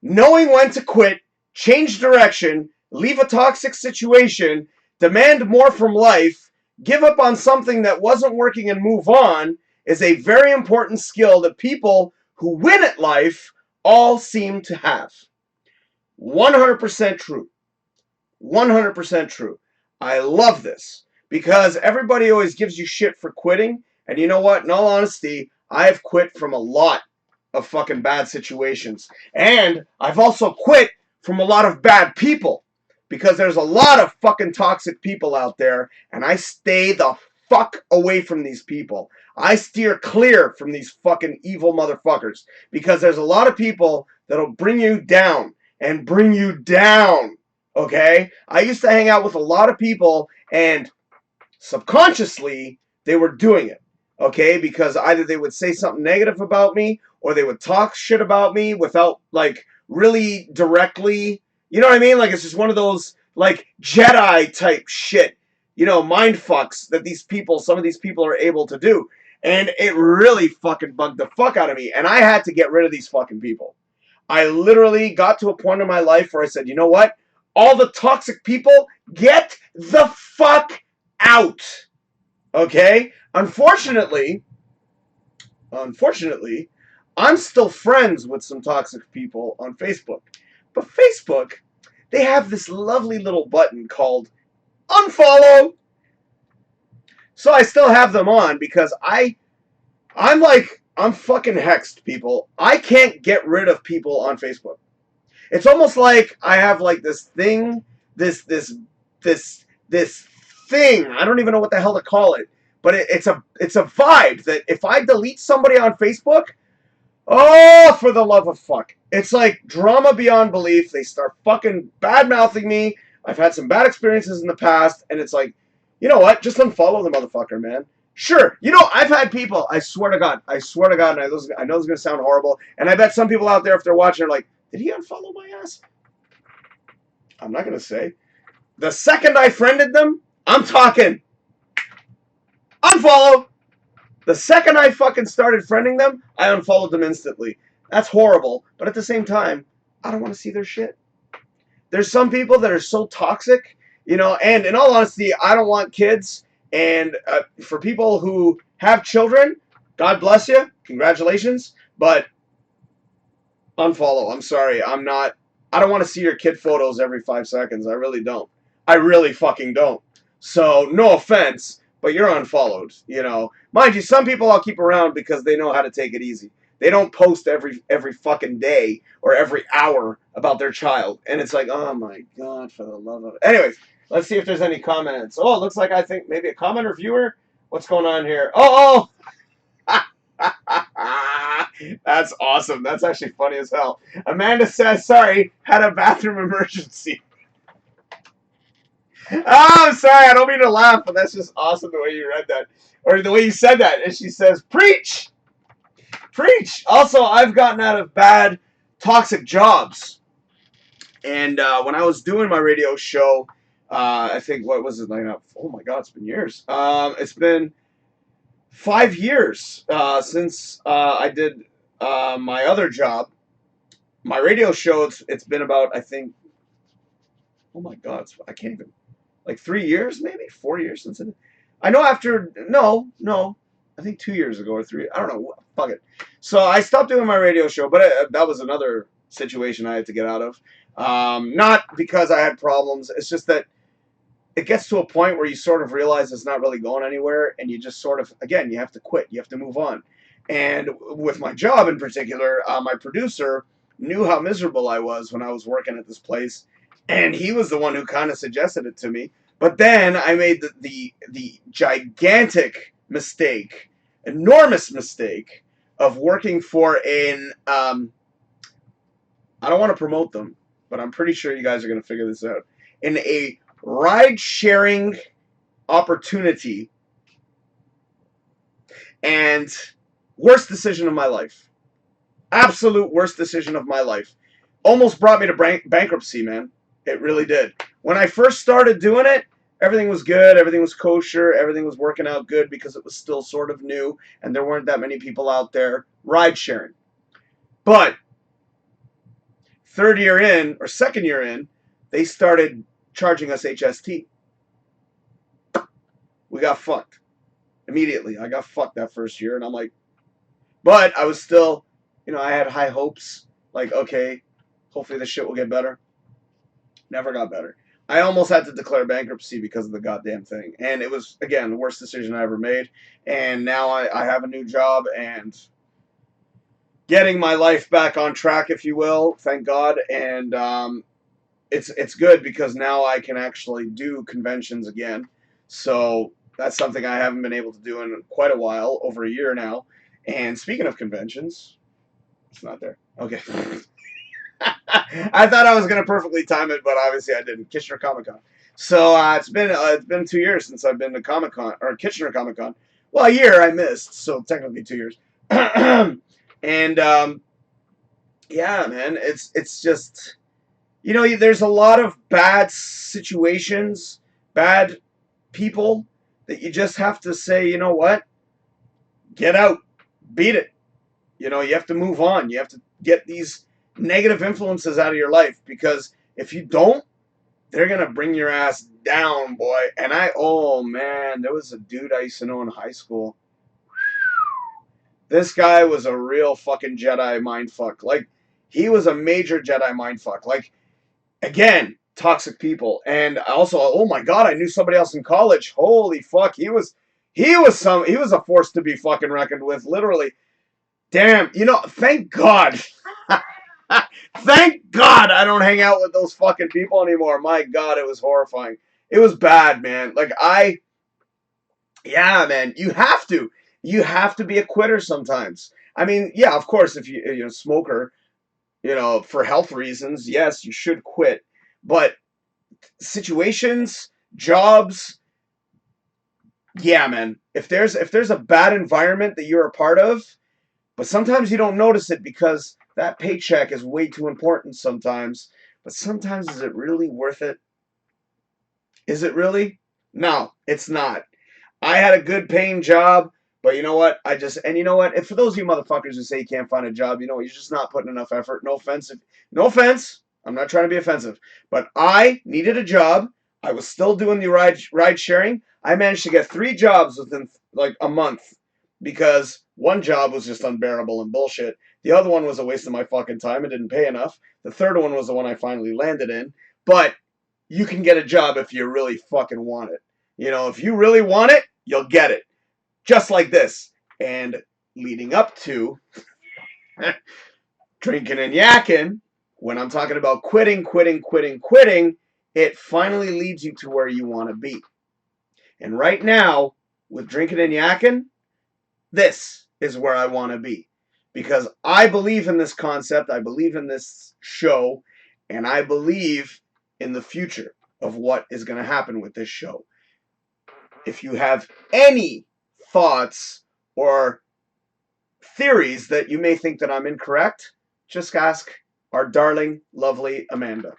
Knowing when to quit, change direction, leave a toxic situation, demand more from life, give up on something that wasn't working and move on is a very important skill that people who win at life all seem to have. 100% true. 100% true. I love this, because everybody always gives you shit for quitting, and you know what? In all honesty, I have quit from a lot of fucking bad situations. And I've also quit from a lot of bad people, because there's a lot of fucking toxic people out there, and I stay the fuck away from these people. I steer clear from these fucking evil motherfuckers, because there's a lot of people that'll bring you down and bring you down, okay? I used to hang out with a lot of people, and subconsciously they were doing it, okay? Because either they would say something negative about me, or they would talk shit about me without, like, really directly, you know what I mean? Like, it's just one of those, like, Jedi type shit, mind fucks that some of these people are able to do. And it really fucking bugged the fuck out of me. And I had to get rid of these fucking people. I literally got to a point in my life where I said, you know what? All the toxic people, get the fuck out. Okay? Unfortunately, I'm still friends with some toxic people on Facebook. But Facebook, they have this lovely little button called unfollow. So I still have them on, because I'm fucking hexed, people. I can't get rid of people on Facebook. It's almost like I have like this thing, this thing. I don't even know what the hell to call it, but it's a vibe that if I delete somebody on Facebook, oh, for the love of fuck, it's like drama beyond belief. They start fucking bad-mouthing me. I've had some bad experiences in the past, and it's like, you know what? Just unfollow the motherfucker, man. Sure, I've had people, I swear to God, and I know this is going to sound horrible, and I bet some people out there, if they're watching, are like, did he unfollow my ass? I'm not going to say. The second I friended them, I'm talking. Unfollow. The second I fucking started friending them, I unfollowed them instantly. That's horrible, but at the same time, I don't want to see their shit. There's some people that are so toxic, and in all honesty, I don't want kids, And for people who have children, God bless you, congratulations, but unfollow. I'm sorry, I don't want to see your kid photos every 5 seconds. I really don't. I really fucking don't. So, no offense, but you're unfollowed, you know. Mind you, some people I'll keep around because they know how to take it easy. They don't post every fucking day or every hour about their child. And it's like, oh my God, for the love of it. Anyways, let's see if there's any comments. Oh, it looks like I think maybe a comment or viewer. What's going on here? Oh! That's awesome. That's actually funny as hell. Amanda says, sorry, had a bathroom emergency. Oh, I'm sorry. I don't mean to laugh, but that's just awesome the way you read that. Or the way you said that. And she says, preach! Preach! Also, I've gotten out of bad, toxic jobs. And when I was doing my radio show, I think, what was it like? Oh my God, it's been years. It's been 5 years since I did my other job. My radio show, it's been about, I think, oh my God, I can't even, like 3 years, maybe 4 years since it. I know after, no, I think 2 years ago or 3, I don't know, fuck it. So I stopped doing my radio show, but that was another situation I had to get out of. Not because I had problems, it's just that it gets to a point where you sort of realize it's not really going anywhere, and you just sort of, again, you have to quit, you have to move on. And with my job in particular, my producer knew how miserable I was when I was working at this place, and he was the one who kind of suggested it to me. But then I made the gigantic mistake, enormous mistake, of working for an, I don't want to promote them, but I'm pretty sure you guys are going to figure this out, in a ride-sharing opportunity, and worst decision of my life. Absolute worst decision of my life. Almost brought me to bankruptcy, man. It really did. When I first started doing it, everything was good, everything was kosher, everything was working out good because it was still sort of new and there weren't that many people out there ride-sharing. But third year in, or second year in, they started charging us HST. We got fucked. Immediately. I got fucked that first year, and I'm like, but I was still, you know, I had high hopes. Like, okay, hopefully this shit will get better. Never got better. I almost had to declare bankruptcy because of the goddamn thing. And it was, again, the worst decision I ever made. And now I have a new job and getting my life back on track, if you will, thank God. And it's good because now I can actually do conventions again. So that's something I haven't been able to do in quite a while, over a year now. And speaking of conventions, it's not there. Okay. I thought I was going to perfectly time it, but obviously I didn't. Kitchener Comic Con. So it's been 2 years since I've been to Comic Con, or Kitchener Comic Con. Well, a year I missed, so technically 2 years. And yeah, man, it's just, you know, there's a lot of bad situations, bad people that you just have to say, you know what, get out, beat it. You know, you have to move on. You have to get these negative influences out of your life, because if you don't, they're going to bring your ass down, boy. And oh man, there was a dude I used to know in high school. This guy was a real fucking Jedi mindfuck. Like, he was a major Jedi mindfuck. Like, again, toxic people. And also, oh my God, I knew somebody else in college. Holy fuck, he was a force to be fucking reckoned with, literally. Damn, you know, thank God. Thank God I don't hang out with those fucking people anymore. My God, it was horrifying. It was bad, man. Like, yeah, man, you have to. You have to be a quitter sometimes. I mean, yeah, of course, if you're a smoker, you know, for health reasons, yes, you should quit. But situations, jobs, yeah, man. If there's a bad environment that you're a part of, but sometimes you don't notice it because that paycheck is way too important sometimes. But sometimes, is it really worth it? Is it really? No, it's not. I had a good paying job, but you know what? And you know what? And for those of you motherfuckers who say you can't find a job, you know what? You're just not putting enough effort. No offense. No offense. I'm not trying to be offensive. But I needed a job. I was still doing the ride sharing. I managed to get 3 jobs within like a month because one job was just unbearable and bullshit. The other one was a waste of my fucking time and didn't pay enough. The third one was the one I finally landed in. But you can get a job if you really fucking want it. You know, if you really want it, you'll get it. Just like this. And leading up to Drinkin and Yakkin, when I'm talking about quitting, it finally leads you to where you want to be. And right now, with Drinkin and Yakkin, this is where I want to be. Because I believe in this concept, I believe in this show, and I believe in the future of what is going to happen with this show. If you have any thoughts or theories that you may think that I'm incorrect, just ask our darling, lovely Amanda.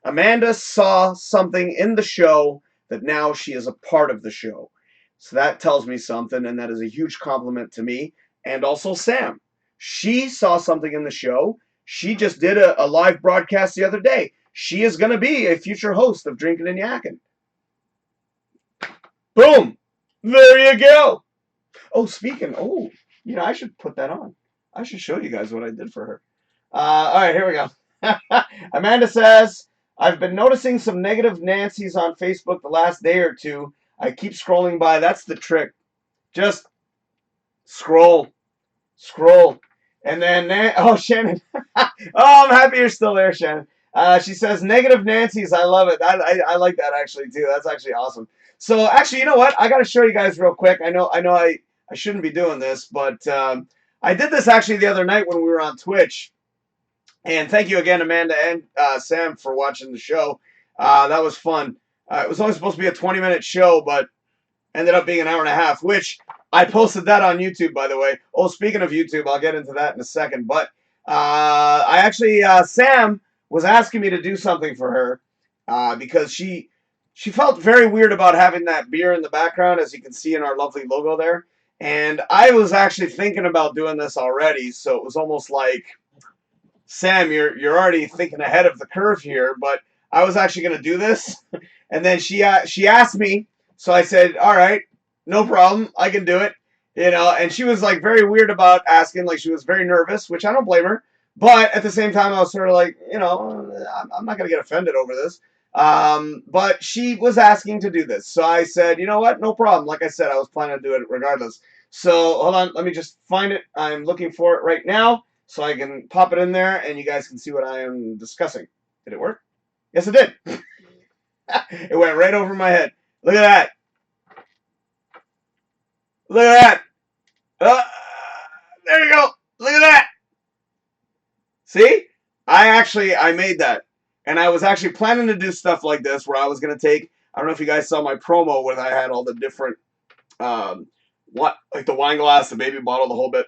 Amanda saw something in the show that now she is a part of the show. So that tells me something, and that is a huge compliment to me. And also Sam. She saw something in the show. She just did a live broadcast the other day. She is going to be a future host of Drinkin and Yakkin. Boom! There you go! Oh, I should put that on. I should show you guys what I did for her. Alright, here we go. Amanda says, I've been noticing some negative Nancy's on Facebook the last day or two. I keep scrolling by. That's the trick. Just scroll. And then, Shannon. Oh, I'm happy you're still there, Shannon. She says, negative Nancy's. I love it. I like that, actually, too. That's actually awesome. So, actually, you know what? I got to show you guys real quick. I know I shouldn't be doing this, but I did this, actually, the other night when we were on Twitch. And thank you again, Amanda and Sam, for watching the show. That was fun. It was only supposed to be a 20-minute show, but ended up being an hour and a half, which I posted that on YouTube, by the way. Oh, speaking of YouTube, I'll get into that in a second. But Sam was asking me to do something for her because she felt very weird about having that beer in the background, as you can see in our lovely logo there. And I was actually thinking about doing this already, so it was almost like, Sam, you're already thinking ahead of the curve here, but I was actually going to do this. And then she asked me, so I said, all right, no problem, I can do it. And she was like very weird about asking, like she was very nervous, which I don't blame her. But at the same time, I was sort of like, I'm not going to get offended over this. But she was asking to do this. So I said, you know what, no problem. Like I said, I was planning to do it regardless. So hold on, let me just find it. I'm looking for it right now, so I can pop it in there and you guys can see what I am discussing. Did it work? Yes, it did. It went right over my head. Look at that. Look at that. There you go. Look at that. See? I made that. And I was actually planning to do stuff like this where I was going to take, I don't know if you guys saw my promo where I had all the different, like the wine glass, the baby bottle, the whole bit.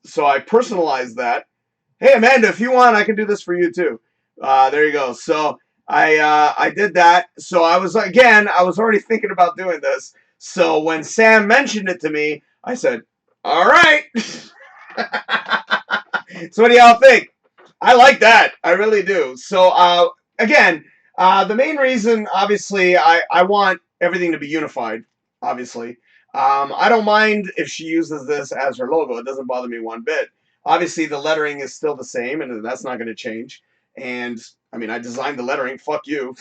So I personalized that. Hey, Amanda, if you want, I can do this for you too. There you go. So I did that. So I was already thinking about doing this. So when Sam mentioned it to me, I said, all right. So what do y'all think? I like that. I really do. So again, the main reason, obviously, I want everything to be unified, obviously. I don't mind if she uses this as her logo. It doesn't bother me one bit. Obviously, the lettering is still the same, and that's not going to change. And, I mean, I designed the lettering. Fuck you.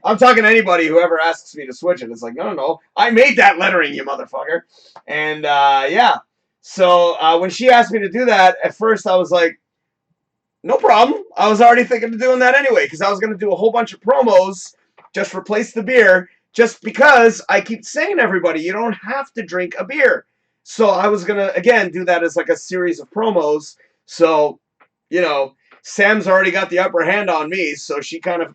I'm talking to anybody who ever asks me to switch it. It's like, no. I made that lettering, you motherfucker. And, yeah. So, when she asked me to do that, at first I was like, no problem. I was already thinking of doing that anyway, because I was going to do a whole bunch of promos, just replace the beer, just because I keep saying to everybody, you don't have to drink a beer. So I was going to, again, do that as like a series of promos. So, Sam's already got the upper hand on me, so she kind of,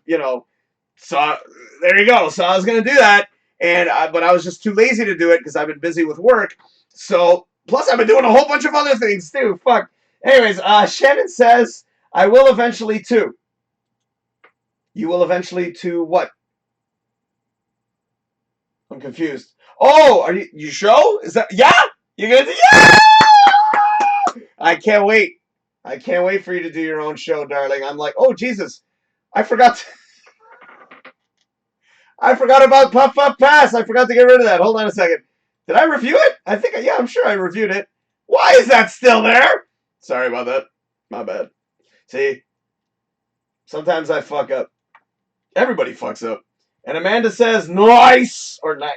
so there you go. So I was going to do that, but I was just too lazy to do it because I've been busy with work. So, plus I've been doing a whole bunch of other things too. Fuck. Anyways, Shannon says, I will eventually too. You will eventually to what? I'm confused. Oh, are you sure? Is that, yeah? You're going to do, yeah! I can't wait. I can't wait for you to do your own show, darling. I'm like, oh, Jesus. I forgot I forgot about Puff Puff Pass. I forgot to get rid of that. Hold on a second. Did I review it? I think, yeah, I'm sure I reviewed it. Why is that still there? Sorry about that. My bad. See, sometimes I fuck up. Everybody fucks up. And Amanda says, nice! Or nice!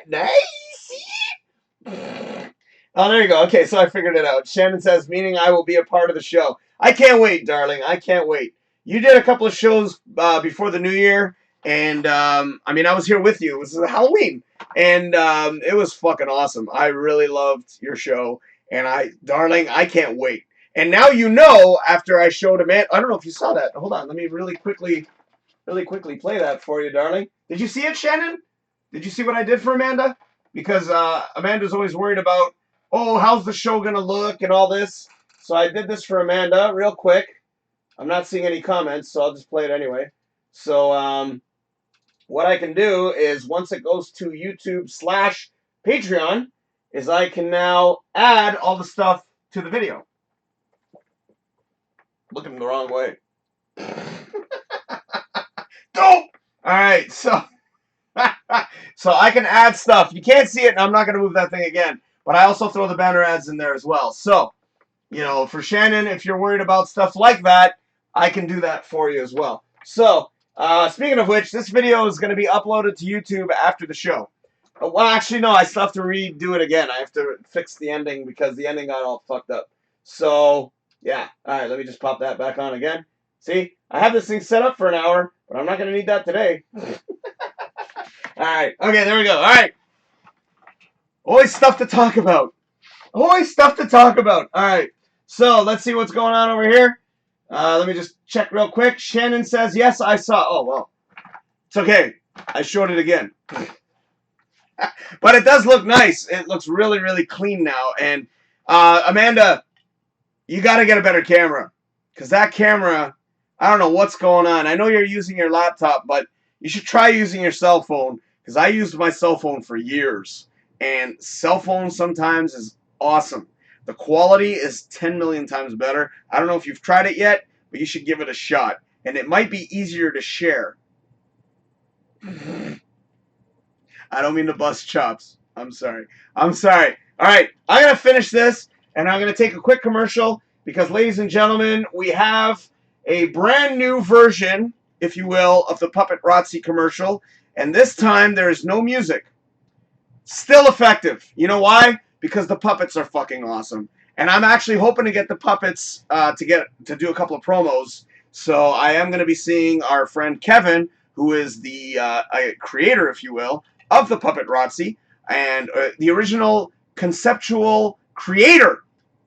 Oh, there you go. Okay, so I figured it out. Shannon says, meaning I will be a part of the show. I can't wait, darling. I can't wait. You did a couple of shows before the new year, and I mean, I was here with you. It was Halloween, and it was fucking awesome. I really loved your show, and darling, I can't wait. And now you know, after I showed Amanda, I don't know if you saw that. Hold on, let me really quickly play that for you, darling. Did you see it, Shannon? Did you see what I did for Amanda? Because Amanda's always worried about, oh, how's the show going to look and all this. So I did this for Amanda real quick. I'm not seeing any comments, so I'll just play it anyway. So what I can do is once it goes to YouTube/Patreon is I can now add all the stuff to the video. Looking the wrong way. Dope! Alright, so so I can add stuff. You can't see it, and I'm not going to move that thing again. But I also throw the banner ads in there as well. So, you know, for Shannon, if you're worried about stuff like that, I can do that for you as well. So, speaking of which, this video is going to be uploaded to YouTube after the show. Well, actually, no, I still have to redo it again. I have to fix the ending because the ending got all fucked up. So, yeah. All right, let me just pop that back on again. See, I have this thing set up for an hour, but I'm not going to need that today. All right. Okay, there we go. All right. Always stuff to talk about. Always stuff to talk about. All right. So, let's see what's going on over here. Let me just check real quick. Shannon says, yes, I saw. Oh, well. It's okay. I showed it again. But it does look nice. It looks really, really clean now. And, Amanda, you got to get a better camera. Because that camera, I don't know what's going on. I know you're using your laptop, but you should try using your cell phone. Because I used my cell phone for years. And cell phone sometimes is awesome. The quality is 10 million times better. I don't know if you've tried it yet, but you should give it a shot. And it might be easier to share. I don't mean to bust chops. I'm sorry. I'm sorry. All right. I'm going to finish this, and I'm going to take a quick commercial because, ladies and gentlemen, we have a brand new version, if you will, of the Puppet Rotzi commercial. And this time, there is no music. Still effective. You know why? Because the puppets are fucking awesome. And I'm actually hoping to get the puppets to do a couple of promos. So I am going to be seeing our friend Kevin, who is the creator, if you will, of the Puppet Rotzi, and the original conceptual creator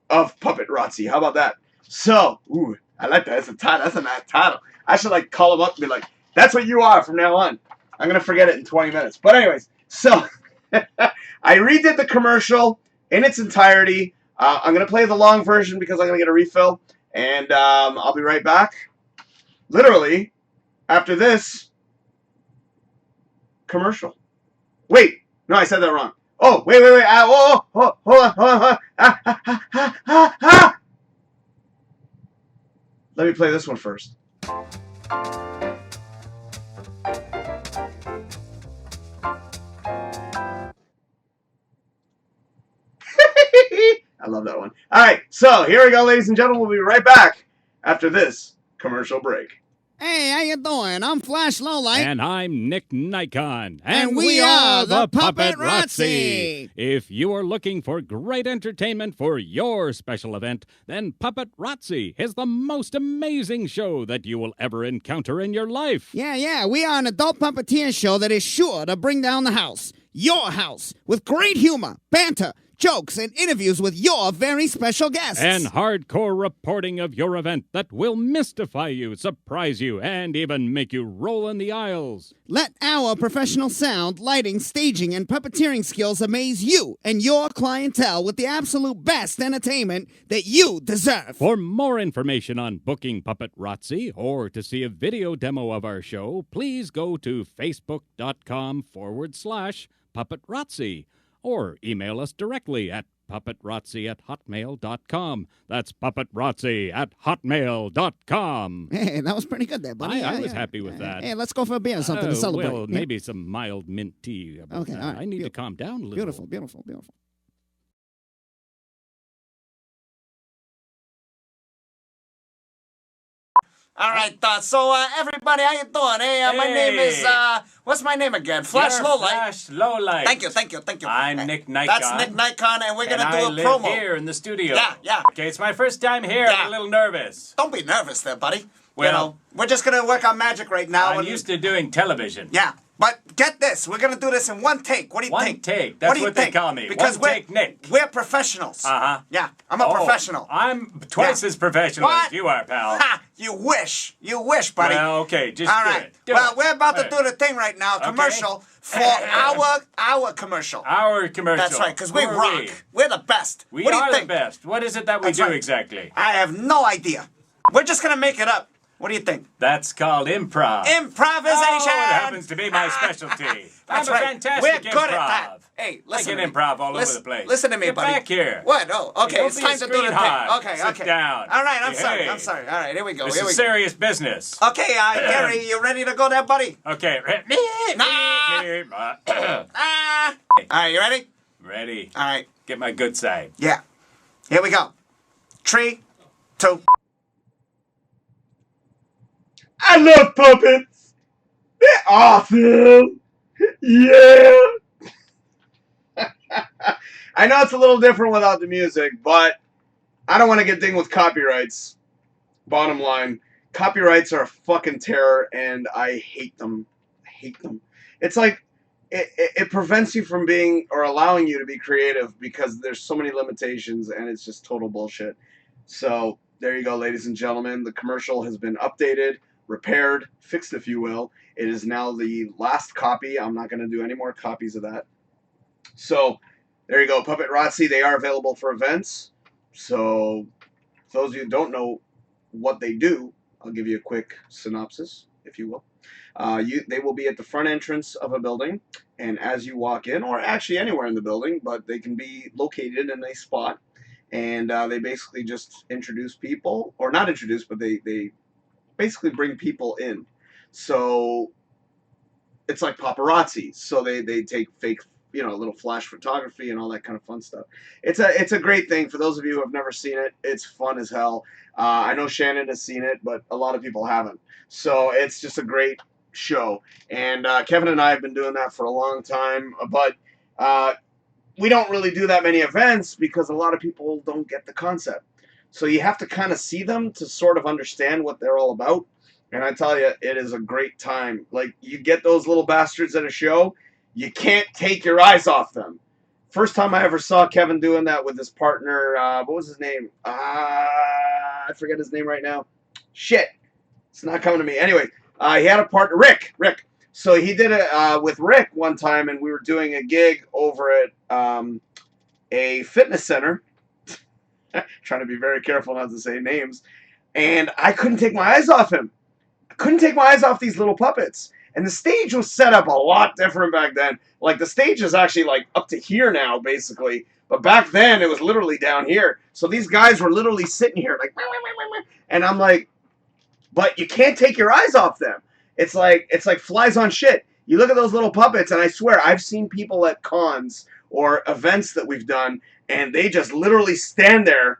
of Puppet Rotzi. How about that? So, ooh, I like that. That's a title. That's a nice title. I should like call him up and be like, that's what you are from now on. I'm going to forget it in 20 minutes. But anyways, so I redid the commercial in its entirety. I'm going to play the long version because I'm going to get a refill. And I'll be right back. Literally, after this commercial. Wait. No, I said that wrong. Oh, wait. Hold on. Let me play this one first. I love that one. All right, so here we go, ladies and gentlemen. We'll be right back after this commercial break. Hey, how you doing? I'm Flash Lowlight. And I'm Nick Nikon. And we are the Puppet Rotzi. If you are looking for great entertainment for your special event, then Puppet Rotzi is the most amazing show that you will ever encounter in your life. Yeah, we are an adult puppeteer show that is sure to bring down the house. Your house. With great humor, banter, jokes, and interviews with your very special guests. And hardcore reporting of your event that will mystify you, surprise you, and even make you roll in the aisles. Let our professional sound, lighting, staging, and puppeteering skills amaze you and your clientele with the absolute best entertainment that you deserve. For more information on booking Puppet Rotzi or to see a video demo of our show, please go to facebook.com/Puppet Rotzi. Or email us directly at puppetrotzi@hotmail.com. That's puppetrotzi@hotmail.com. Hey, that was pretty good there, buddy. I was happy with that. Hey, let's go for a beer or something to celebrate. Well, maybe some mild mint tea. Okay, all right. I need to calm down a little. Beautiful, beautiful, beautiful. All right, so everybody, how you doing? Hey, my name is what's my name again? Flash You're Lowlight. Flash Lowlight. Thank you. I'm Hey, Nick Nikon. That's Nick Nikon, and we're gonna do I a live promo. here in the studio. Yeah. Okay, it's my first time here. Yeah. I'm a little nervous. Don't be nervous there, buddy. Well, we're just gonna work on magic right now. I'm used to doing television. Yeah, but get this, we're gonna do this in one take. What do you One think? take. That's what do you what they think? call me. Because One take Nick. We're professionals. Uh-huh. Yeah, I'm a professional. I'm twice Yeah. as professional What? as you are, pal. Ha! You wish, buddy. Well, okay, just All do right. it. Do Well, it. we're about to Hey. do the thing right now. Okay. Commercial for our commercial. Our commercial. That's right, because we Who are rock. we? We're the best. We what do you are think? the best. What is it that we That's do right. exactly? I have no idea. We're just gonna make it up. What do you think? That's called improv. Improvisation. Oh, it happens to be my specialty. That's I'm a right. fantastic We're improv. good at that. Hey, I listen. can to me. improv all over Listen- the place. Listen to me, Get buddy. back here. What? Oh, okay. Don't It's be a time to do the screen thing. hog. Okay, Sit okay. down. All right, I'm sorry. Hey. I'm sorry. All right, here we go. This Here we is go. serious business. Okay, Gary, you ready to go there, buddy? Okay. Ah. All right, you ready? Ready. All right. Get my good side. Yeah. Here we go. 3, 2. I love puppets. They're awesome. Yeah. I know it's a little different without the music, but I don't want to get dinged with copyrights. Bottom line, copyrights are a fucking terror, and I hate them. I hate them. It's like it prevents you from being or allowing you to be creative because there's so many limitations, and it's just total bullshit. So there you go, ladies and gentlemen. The commercial has been updated, repaired, fixed, if you will. It is now the last copy. I'm not going to do any more copies of that. So there you go, Puppet Rotzi. They are available for events. So for those of you who don't know what they do, I'll give you a quick synopsis, if you will. They will be at the front entrance of a building, and as you walk in, or actually anywhere in the building, but they can be located in a spot, and they basically just introduce people, or not introduce, but they basically bring people in. So it's like paparazzi. So they take fake, little flash photography and all that kind of fun stuff. It's a great thing. For those of you who have never seen it, it's fun as hell. I know Shannon has seen it, but a lot of people haven't. So it's just a great show. And Kevin and I have been doing that for a long time, but we don't really do that many events because a lot of people don't get the concept. So you have to kind of see them to sort of understand what they're all about. And I tell you, it is a great time. Like, you get those little bastards at a show, you can't take your eyes off them. First time I ever saw Kevin doing that with his partner, what was his name? I forget his name right now. Shit. It's not coming to me. Anyway, he had a partner, Rick. So he did it with Rick one time, and we were doing a gig over at a fitness center. Trying to be very careful not to say names. And I couldn't take my eyes off him. I couldn't take my eyes off these little puppets. And the stage was set up a lot different back then. Like, the stage is actually, like, up to here now, basically. But back then, it was literally down here. So these guys were literally sitting here, like, and I'm like, but you can't take your eyes off them. It's like flies on shit. You look at those little puppets, and I swear, I've seen people at cons or events that we've done, and they just literally stand there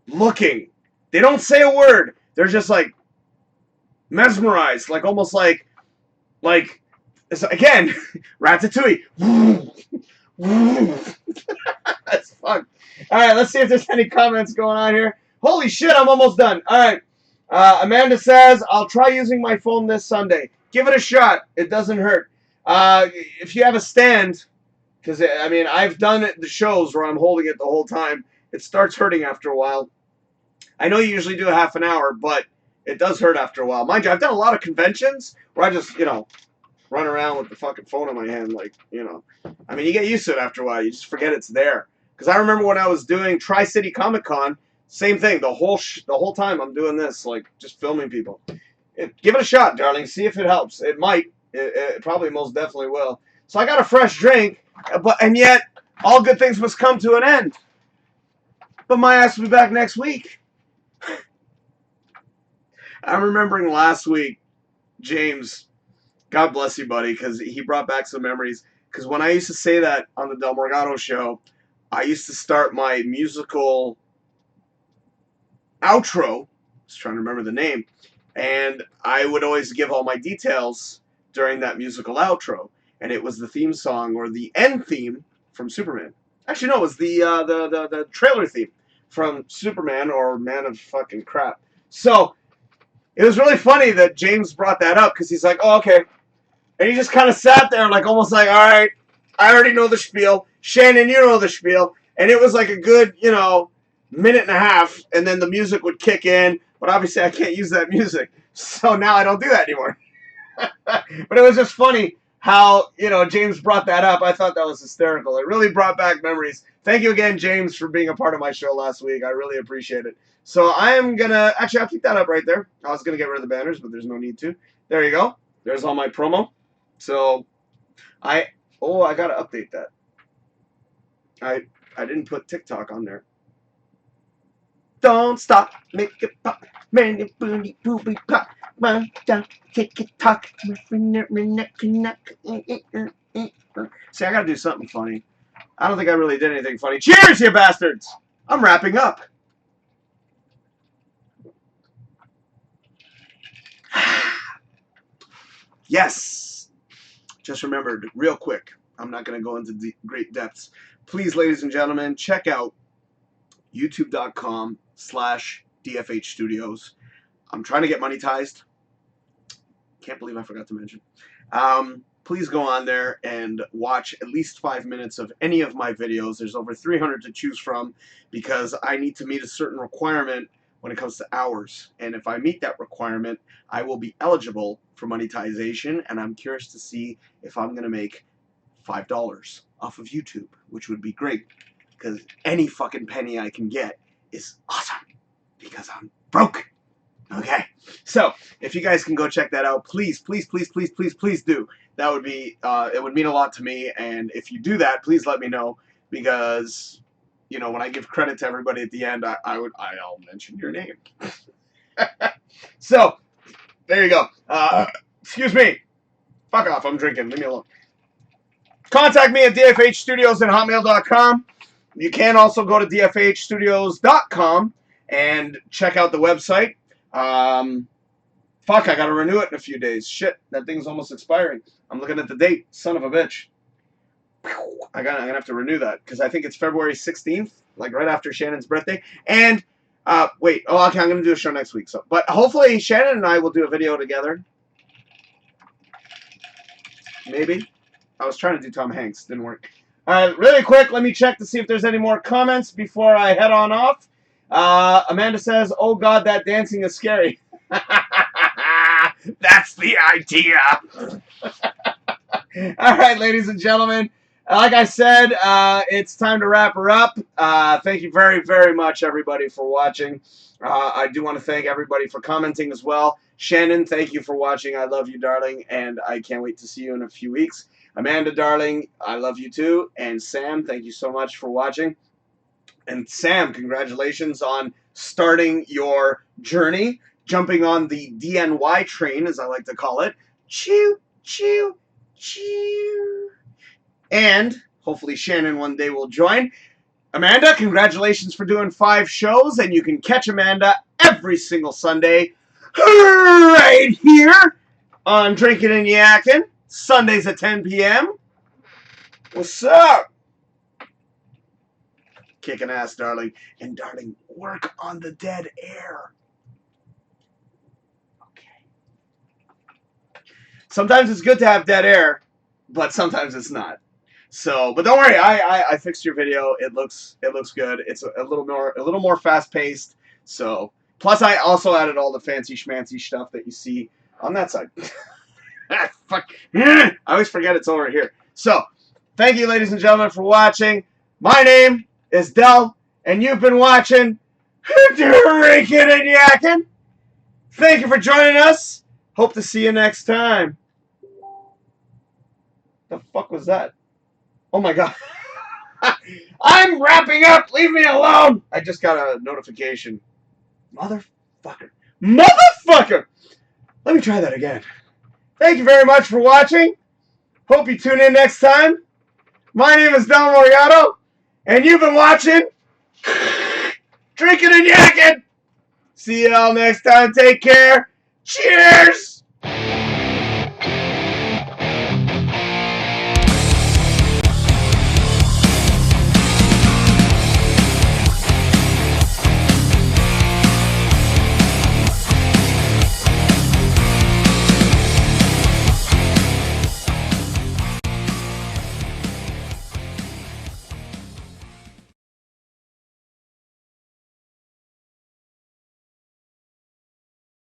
looking. They don't say a word. They're just, like, mesmerized, like, almost like, again, Ratatouille. That's fun. All right, let's see if there's any comments going on here. Holy shit, I'm almost done. All right. Amanda says, I'll try using my phone this Sunday. Give it a shot. It doesn't hurt. If you have a stand, because, I mean, I've done it the shows where I'm holding it the whole time. It starts hurting after a while. I know you usually do a half an hour, but it does hurt after a while. Mind you, I've done a lot of conventions where I just, run around with the fucking phone in my hand, like, I mean, you get used to it after a while. You just forget it's there. Because I remember when I was doing Tri-City Comic Con, same thing. The whole time I'm doing this, like, just filming people. Give it a shot, darling. See if it helps. It might. It probably most definitely will. So I got a fresh drink, and yet all good things must come to an end. But my ass will be back next week. I'm remembering last week, James, God bless you, buddy, because he brought back some memories. Because when I used to say that on the Del Morgado show, I used to start my musical outro. I was trying to remember the name. And I would always give all my details during that musical outro. And it was the theme song or the end theme from Superman. Actually, no, it was the trailer theme from Superman or Man of fucking Crap. So it was really funny that James brought that up because he's like, oh, okay. And he just kind of sat there like almost like, all right, I already know the spiel. Shannon, you know the spiel. And it was like a good, minute and a half. And then the music would kick in. But obviously I can't use that music. So now I don't do that anymore. But it was just funny how, James brought that up. I thought that was hysterical. It really brought back memories. Thank you again, James, for being a part of my show last week. I really appreciate it. So I am going to, actually, I'll keep that up right there. I was going to get rid of the banners, but there's no need to. There you go. There's all my promo. So I got to update that. I didn't put TikTok on there. Don't stop, make it pop, man, your booty, booby pop, run down, TikTok. See, I got to do something funny. I don't think I really did anything funny. Cheers, you bastards! I'm wrapping up. Yes. Just remembered, real quick, I'm not going to go into great depths. Please, ladies and gentlemen, check out youtube.com/DFH Studios. I'm trying to get monetized. Can't believe I forgot to mention. Please go on there and watch at least 5 minutes of any of my videos. There's over 300 to choose from because I need to meet a certain requirement when it comes to hours. And if I meet that requirement, I will be eligible for monetization. And I'm curious to see if I'm going to make $5 off of YouTube, which would be great because any fucking penny I can get is awesome because I'm broke. Okay, so if you guys can go check that out, please, please, please, please, please, please do. That would be, it would mean a lot to me. And if you do that, please let me know because, when I give credit to everybody at the end, I'll mention your name. So, there you go. Excuse me. Fuck off. I'm drinking. Leave me alone. Contact me at dfhstudios@hotmail.com. You can also go to dfhstudios.com and check out the website. Fuck, I gotta renew it in a few days. Shit, that thing's almost expiring. I'm looking at the date. Son of a bitch. I'm gonna have to renew that because I think it's February 16th, like right after Shannon's birthday. And wait, okay, I'm gonna do a show next week. But hopefully Shannon and I will do a video together. Maybe. I was trying to do Tom Hanks, didn't work. Really quick, let me check to see if there's any more comments before I head on off. Amanda says, "Oh God, that dancing is scary." That's the idea. All right, ladies and gentlemen. Like I said, it's time to wrap her up. Thank you very, very much, everybody, for watching. I do want to thank everybody for commenting as well. Shannon, thank you for watching. I love you, darling, and I can't wait to see you in a few weeks. Amanda, darling, I love you too. And Sam, thank you so much for watching. And Sam, congratulations on starting your journey, jumping on the DNY train, as I like to call it. Choo, choo, choo. And hopefully Shannon one day will join. Amanda, congratulations for doing 5 shows, and you can catch Amanda every single Sunday right here on Drinkin and Yakkin, Sundays at 10 p.m. What's up? Kicking ass, darling. And darling, work on the dead air. Okay. Sometimes it's good to have dead air, but sometimes it's not. So, but don't worry, I fixed your video. It looks good. It's a little more fast paced. So, plus I also added all the fancy schmancy stuff that you see on that side. Fuck. I always forget it's over here. So, thank you, ladies and gentlemen, for watching. My name is Del, and you've been watching Drinkin and Yakkin. Thank you for joining us. Hope to see you next time. The fuck was that? Oh my God. I'm wrapping up. Leave me alone. I just got a notification. Motherfucker. Motherfucker. Let me try that again. Thank you very much for watching. Hope you tune in next time. My name is Don Moriato, and you've been watching Drinkin' and Yakkin'. See y'all next time. Take care. Cheers.